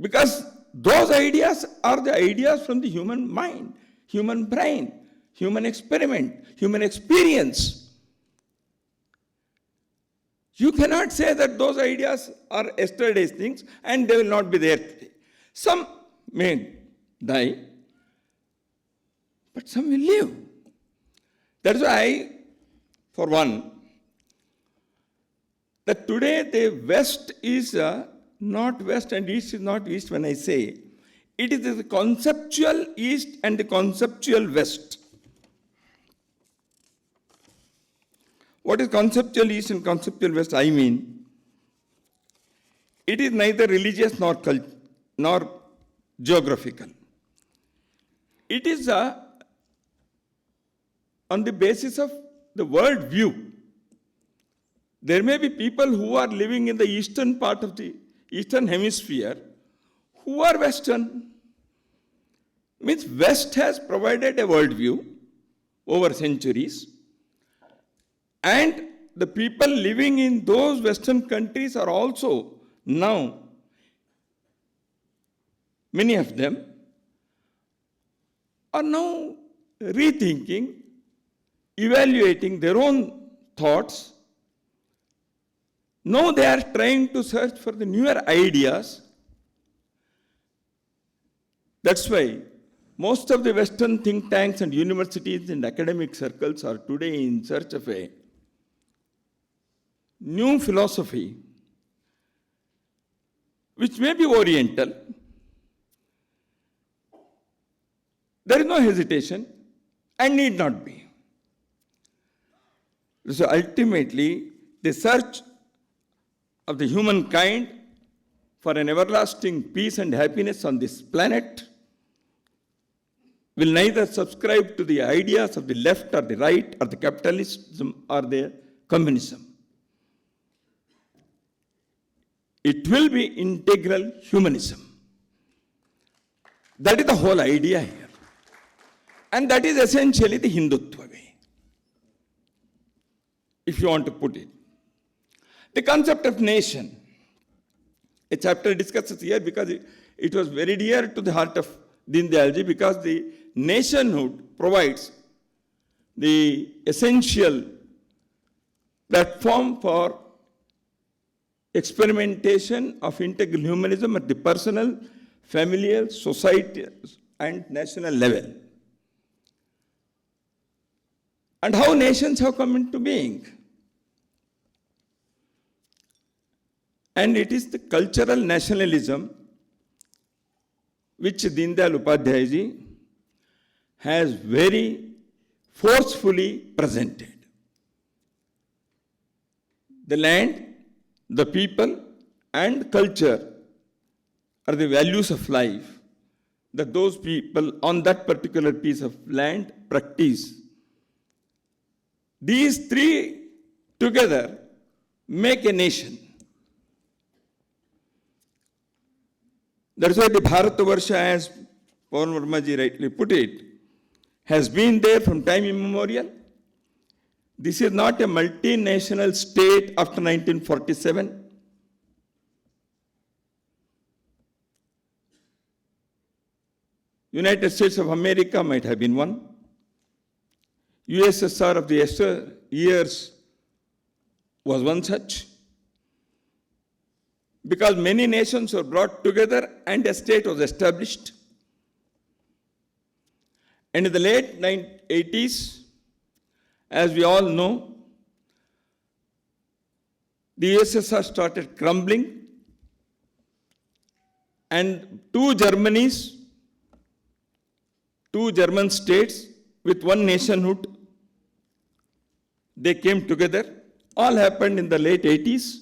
Because those ideas are the ideas from the human mind, human brain, human experiment, human experience. You cannot say that those ideas are yesterday's things and they will not be there today. Some may die, but some will live. That's why, for one, that today the West is not West and East is not East when I say. It is the conceptual East and the conceptual West. What is conceptual East and conceptual West? I mean, it is neither religious nor geographical. It is on the basis of the world view. There may be people who are living in the eastern part of the eastern hemisphere who are Western. Means West has provided a worldview over centuries, and the people living in those Western countries are also now, many of them, are now rethinking, evaluating their own thoughts. Now they are trying to search for the newer ideas. That's why most of the Western think tanks and universities and academic circles are today in search of a new philosophy, which may be Oriental. There is no hesitation and need not be. So ultimately, the search of the humankind for an everlasting peace and happiness on this planet will neither subscribe to the ideas of the left or the right or the capitalism or the communism. It will be integral humanism. That is the whole idea here. And that is essentially the Hindutva way, if you want to put it. The concept of nation, a chapter discusses here because it was very dear to the heart of Deen Dayalji, because the nationhood provides the essential platform for experimentation of integral humanism at the personal, familial, societal, and national level. And how nations have come into being. And it is the cultural nationalism which Deen Dayal Upadhyay ji has very forcefully presented. The land, the people, and culture are the values of life that those people on that particular piece of land practice. These three together make a nation. That's why the Bharatavarsha, as Pawan Verma ji rightly put it, has been there from time immemorial. This is not a multinational state after 1947. United States of America might have been one. USSR of the years was one such. Because many nations were brought together and a state was established. And in the late 80s, as we all know, the USSR started crumbling, and two German states with one nationhood, they came together. All happened in the late 80s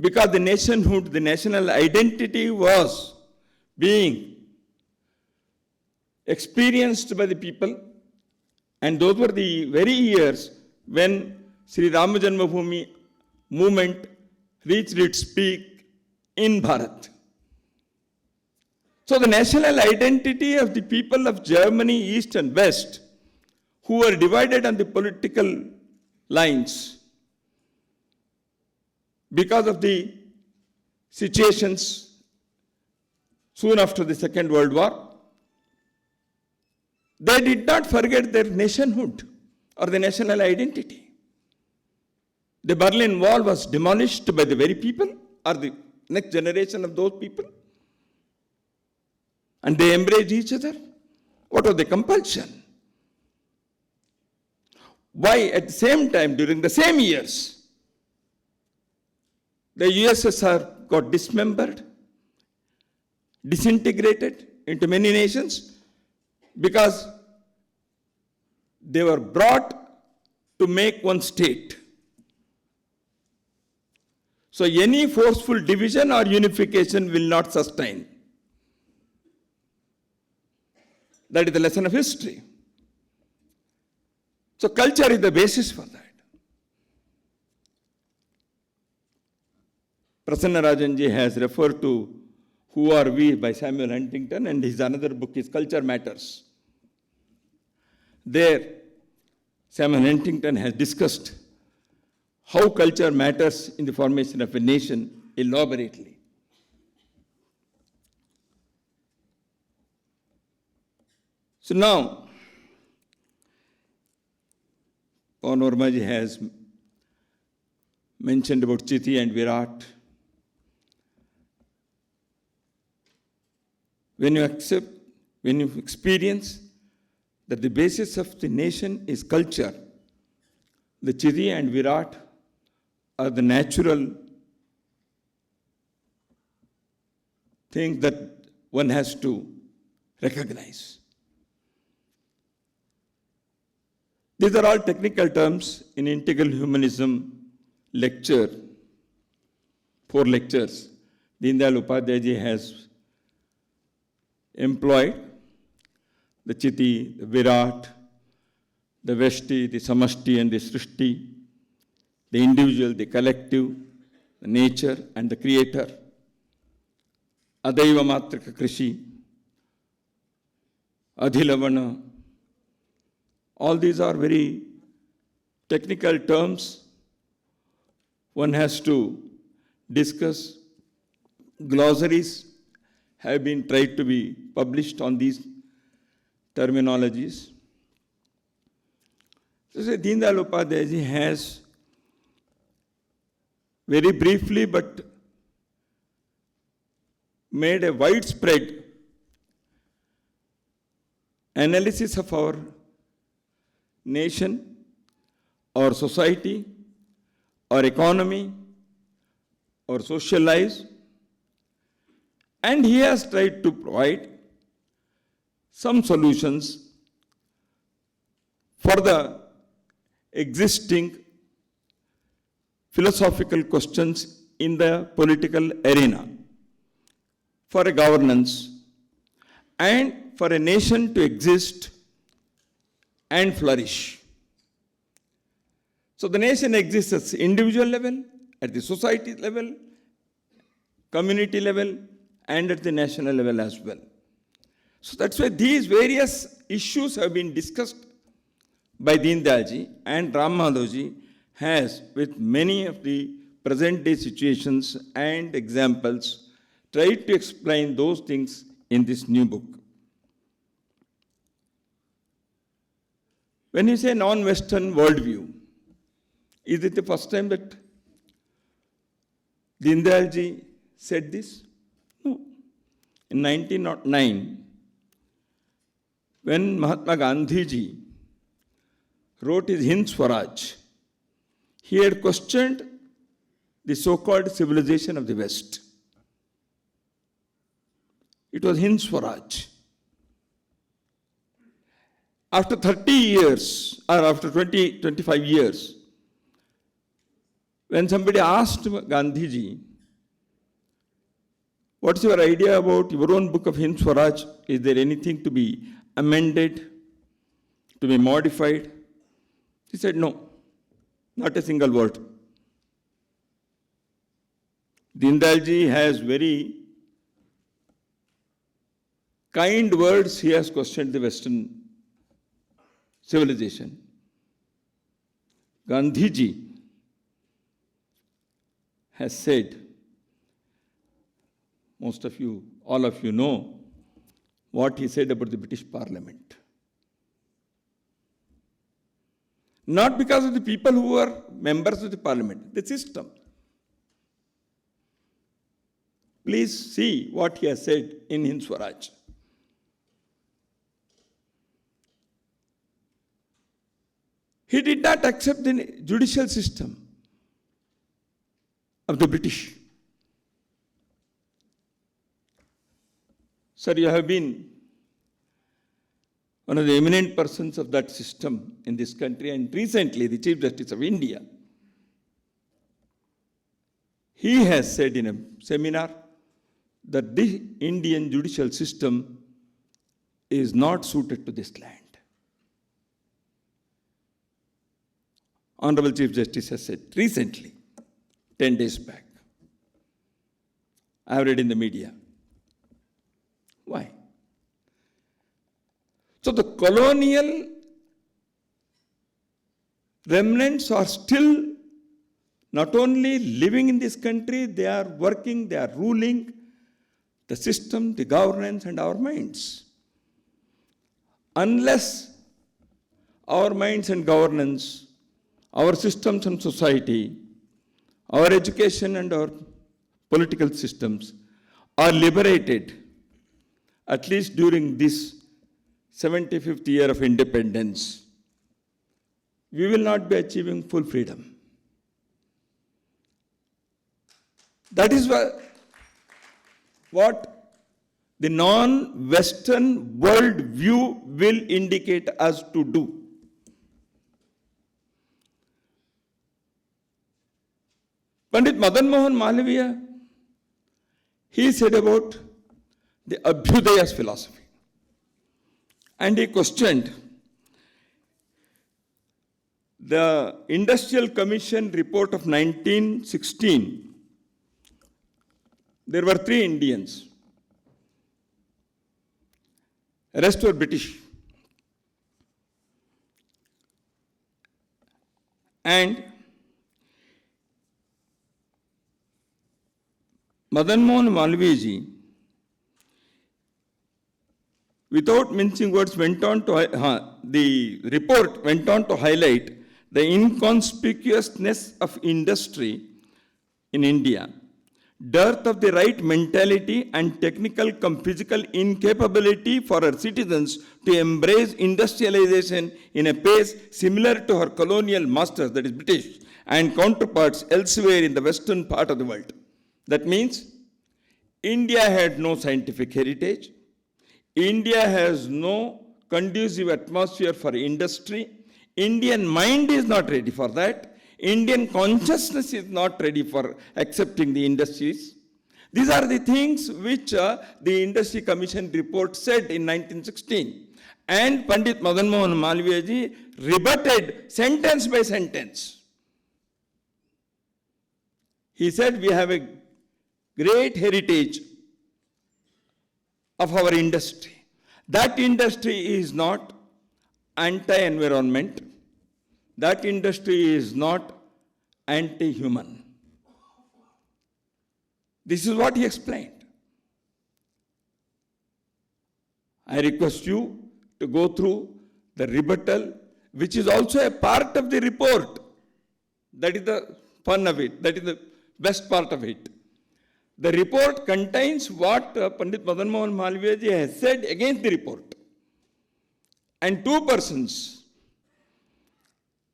because the nationhood, the national identity was being experienced by the people, and those were the very years when Sri Rama Janmabhoomi movement reached its peak in Bharat. So the national identity of the people of Germany, East and West, who were divided on the political lines because of the situations soon after the Second World War, they did not forget their nationhood or the national identity. The Berlin Wall was demolished by the very people or the next generation of those people. And they embraced each other. What was the compulsion? Why at the same time, during the same years, the USSR got dismembered, disintegrated into many nations? Because they were brought to make one state. So any forceful division or unification will not sustain. That is the lesson of history. So culture is the basis for that. Prasanna Rajanji has referred to Who Are We by Samuel Huntington, and his another book is Culture Matters. There, Samuel Huntington has discussed how culture matters in the formation of a nation elaborately. So now, Pawan Verma ji has mentioned about Chiti and Virat. When you experience that the basis of the nation is culture, the Chiti and Virat are the natural things that one has to recognize. These are all technical terms in Integral Humanism lecture, 4 lectures. Deen Dayal Upadhyaya ji has employed the Chiti, the Virat, the Veshti, the Samashti and the Srishti, the individual, the collective, the nature and the creator, Adaiva Matrika Krishi, Adhilavana. All these are very technical terms. One has to discuss. Glossaries have been tried to be published on these terminologies. So Deen Dayal Upadhyaya ji has very briefly but made a widespread analysis of our nation, our society, our economy, our social lives, and he has tried to provide some solutions for the existing philosophical questions in the political arena for a governance and for a nation to exist and flourish. So the nation exists at the individual level, at the society level, community level, and at the national level as well. So that's why these various issues have been discussed by Deen Dayalji, and Ram Madhavji has, with many of the present day situations and examples, tried to explain those things in this new book. When you say non-Western worldview, is it the first time that Deen Dayalji said this? No. In 1909, when Mahatma Gandhi ji wrote his Hind Swaraj, he had questioned the so-called civilization of the West. It was Hind Swaraj. After 30 years, or after 25 years, when somebody asked Gandhi ji, what's your idea about your own book of Hind Swaraj? Is there anything to be amended, to be modified? He said, no, not a single word. Deen Dayalji has very kind words. He has questioned the Western civilization. Gandhi ji has said, most of you, all of you know what he said about the British Parliament. Not because of the people who were members of the Parliament, the system. Please see what he has said in Hind Swaraj. He did not accept the judicial system of the British. Sir, you have been one of the eminent persons of that system in this country, and recently the Chief Justice of India. He has said in a seminar that the Indian judicial system is not suited to this land. Honorable Chief Justice has said recently, 10 days back. I have read in the media. Why? So the colonial remnants are still not only living in this country, they are working, they are ruling the system, the governance, and our minds. Unless our minds and governance, our systems and society, our education and our political systems are liberated, at least during this 75th year of independence, we will not be achieving full freedom. That is what the non-Western world view will indicate us to do. Pandit Madan Mohan Malviya, he said about the Abhyudaya's philosophy. And he questioned the Industrial Commission report of 1916. There were 3 Indians. The rest were British. And Madan Mohan Malviya ji, without mincing words, the report went on to highlight the inconspicuousness of industry in India, dearth of the right mentality and technical physical incapability for her citizens to embrace industrialization in a pace similar to her colonial masters, that is British, and counterparts elsewhere in the western part of the world. That means India had no scientific heritage. India has no conducive atmosphere for industry. Indian mind is not ready for that. Indian consciousness is not ready for accepting the industries. These are the things which the Industry Commission report said in 1916. And Pandit Madan Mohan Malviya ji rebutted sentence by sentence. He said, we have a great heritage of our industry. That industry is not anti-environment. That industry is not anti-human. This is what he explained. I request you to go through the rebuttal, which is also a part of the report. That is the fun of it. That is the best part of it. The report contains what Pandit Madan Mohan Malviya ji has said against the report. And two persons,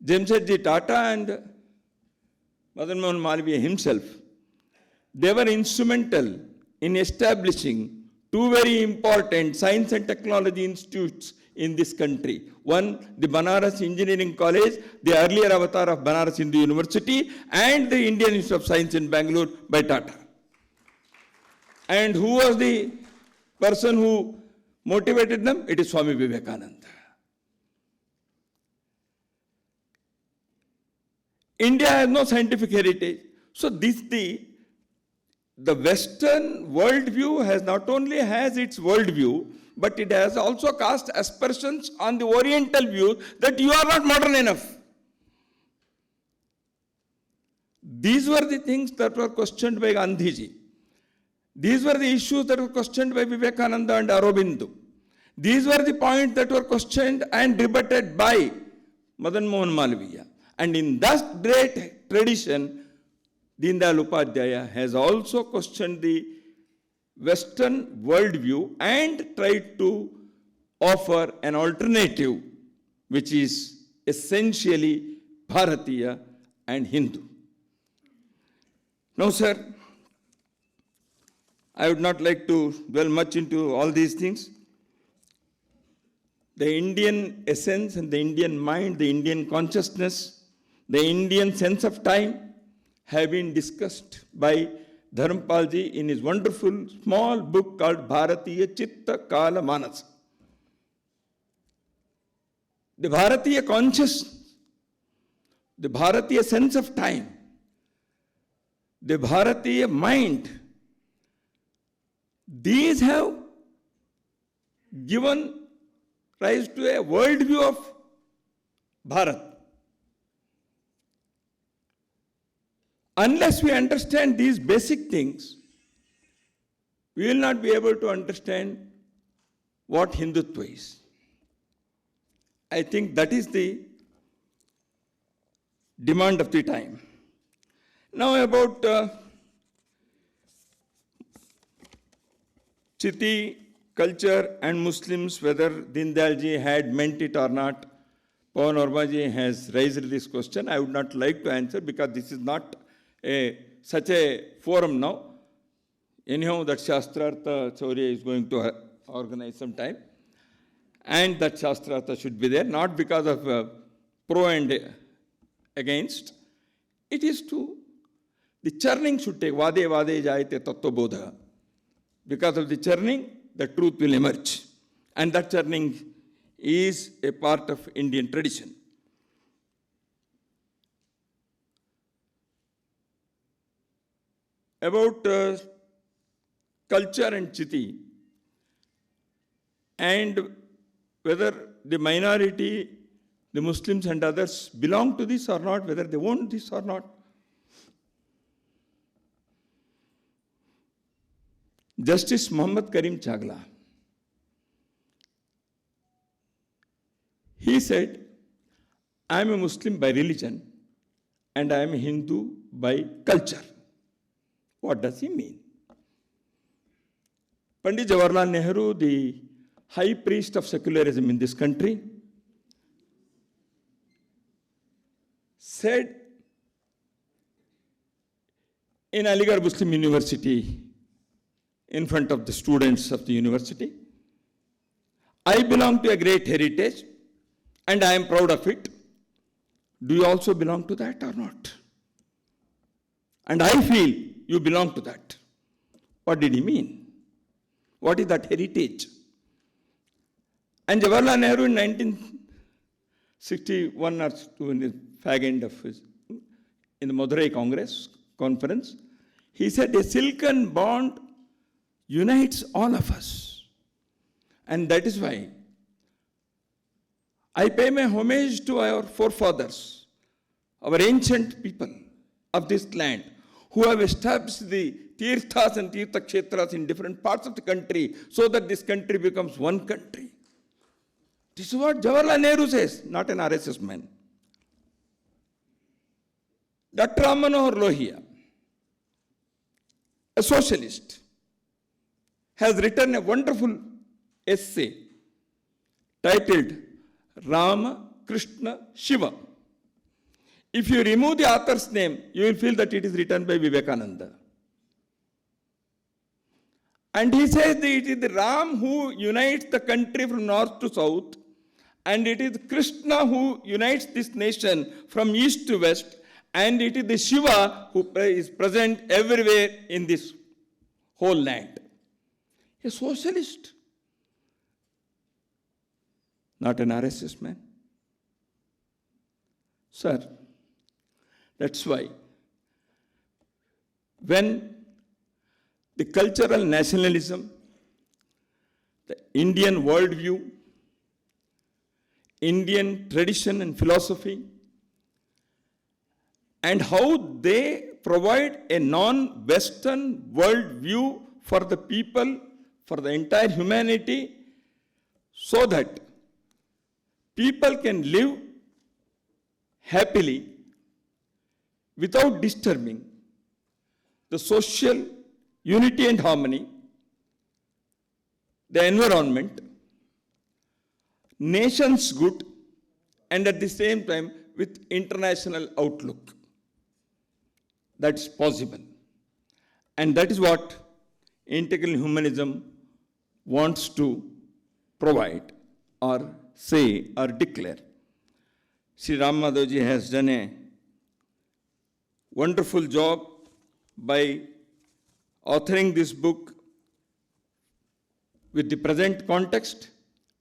Jamshedji Tata and Madan Mohan Malviya himself, they were instrumental in establishing two very important science and technology institutes in this country. One, the Banaras Engineering College, the earlier avatar of Banaras Hindu University, and the Indian Institute of Science in Bangalore by Tata. And who was the person who motivated them? It is Swami Vivekananda. India has no scientific heritage. So the Western worldview has not only has its worldview, but it has also cast aspersions on the Oriental view that you are not modern enough. These were the things that were questioned by Gandhiji. These were the issues that were questioned by Vivekananda and Aurobindo. These were the points that were questioned and rebutted by Madan Mohan Malviya. And in that great tradition, Deen Dayal Upadhyaya has also questioned the Western worldview and tried to offer an alternative which is essentially Bharatiya and Hindu. Now, sir, I would not like to dwell much into all these things. The Indian essence and the Indian mind, the Indian consciousness, the Indian sense of time have been discussed by Dharmpalji in his wonderful small book called Bharatiya Chitta Kala Manas. The Bharatiya consciousness, the Bharatiya sense of time, the Bharatiya mind, these have given rise to a worldview of Bharat. Unless we understand these basic things, we will not be able to understand what Hindutva is. I think that is the demand of the time. Now about Chiti, culture and Muslims, whether Deen Dayal ji had meant it or not, Pawan Verma ji has raised this question. I would not like to answer because this is not such a forum now. Anyhow, that Shastrartha Chaurya is going to organize some time. And that Shastrartha should be there, not because of pro and against. It is to, the churning should take, vade jayate tattva bodha. Because of the churning, the truth will emerge. And that churning is a part of Indian tradition. About culture and Chiti, and whether the minority, the Muslims and others belong to this or not, whether they want this or not. Justice Muhammad Karim Chagla, he said, I am a Muslim by religion and I am a Hindu by culture. What does he mean? Pandit Jawaharlal Nehru, the high priest of secularism in this country, said in Aligarh Muslim University, in front of the students of the university, I belong to a great heritage and I am proud of it. Do you also belong to that or not? And I feel you belong to that. What did he mean? What is that heritage? And Jawaharlal Nehru in 1961 or 2, in the fag end of his, in the Madurai conference, he said, a silken bond unites all of us. And that is why I pay my homage to our forefathers, our ancient people of this land, who have established the tirthas and tirthakshetras in different parts of the country so that this country becomes one country. This is what Jawaharlal Nehru says, not an RSS man. Dr. Ram Manohar Lohia, a socialist, has written a wonderful essay titled Rama, Krishna, Shiva. If you remove the author's name, you will feel that it is written by Vivekananda. And he says that it is the Ram who unites the country from north to south, and it is Krishna who unites this nation from east to west, and it is the Shiva who is present everywhere in this whole land. A socialist, not an RSS man. Sir, that's why when the cultural nationalism, the Indian worldview, Indian tradition and philosophy, and how they provide a non-Western worldview for the people, for the entire humanity, so that people can live happily without disturbing the social unity and harmony, the environment, nation's good, and at the same time with international outlook. That's possible. And that is what integral humanism wants to provide or say or declare. Sri Ram Madhavji has done a wonderful job by authoring this book with the present context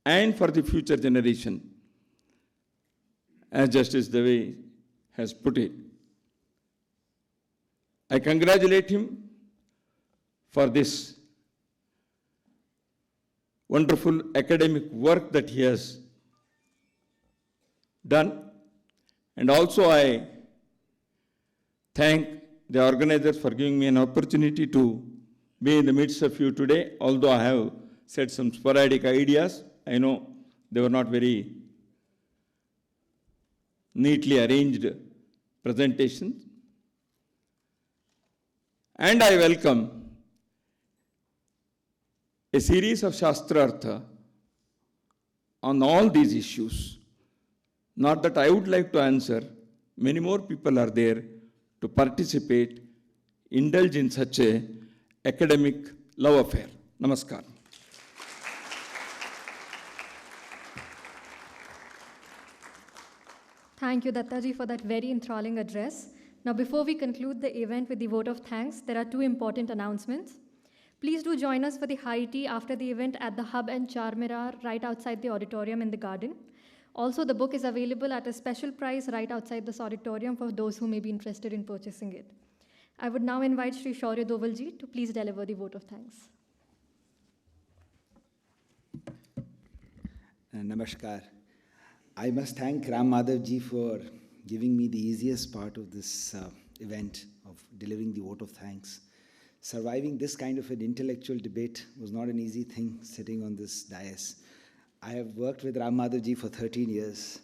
and for the future generation, as Justice Dave has put it. I congratulate him for this wonderful academic work that he has done, and also I thank the organizers for giving me an opportunity to be in the midst of you today, although I have said some sporadic ideas. I know they were not very neatly arranged presentations. And I welcome a series of Shastrartha on all these issues. Not that I would like to answer, many more people are there to participate, indulge in such a academic love affair. Namaskar. Thank you, Dattaji, for that very enthralling address. Now, before we conclude the event with the vote of thanks, there are two important announcements. Please do join us for the high tea after the event at the Hub and Charminar right outside the auditorium in the garden. Also, the book is available at a special price right outside this auditorium for those who may be interested in purchasing it. I would now invite Sri Shaurya Dovalji to please deliver the vote of thanks. Namaskar. I must thank Ram Madhavji for giving me the easiest part of this event of delivering the vote of thanks. Surviving this kind of an intellectual debate was not an easy thing sitting on this dais. I have worked with Ram Madhavji for 13 years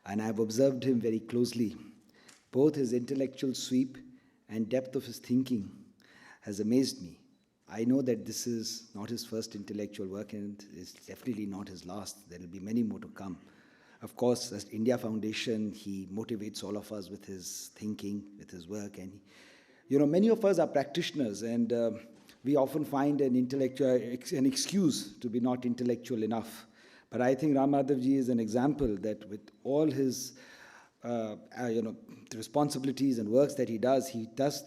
and I have observed him very closely. Both his intellectual sweep and depth of his thinking has amazed me. I know that this is not his first intellectual work and it's definitely not his last. There will be many more to come. Of course, as India Foundation, he motivates all of us with his thinking, with his work. And, many of us are practitioners and we often find an excuse to be not intellectual enough. But I think Ram Madhavji is an example that with all his the responsibilities and works that he does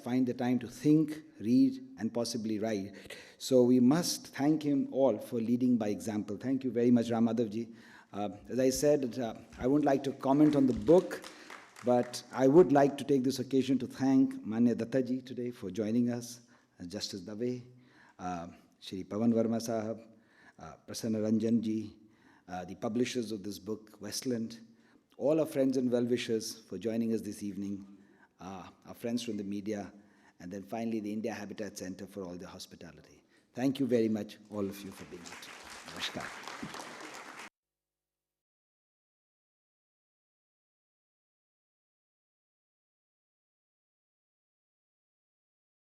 find the time to think, read, and possibly write. So we must thank him all for leading by example. Thank you very much, Ram Madhavji. As I said, I wouldn't like to comment on the book, but I would like to take this occasion to thank Manya Dattaji today for joining us, Justice Dave, Shri Pavan Verma Sahab, Prasanna Ranjan ji, the publishers of this book, Westland, all our friends and well-wishers for joining us this evening, our friends from the media, and then finally the India Habitat Center for all their hospitality. Thank you very much, all of you, for being here.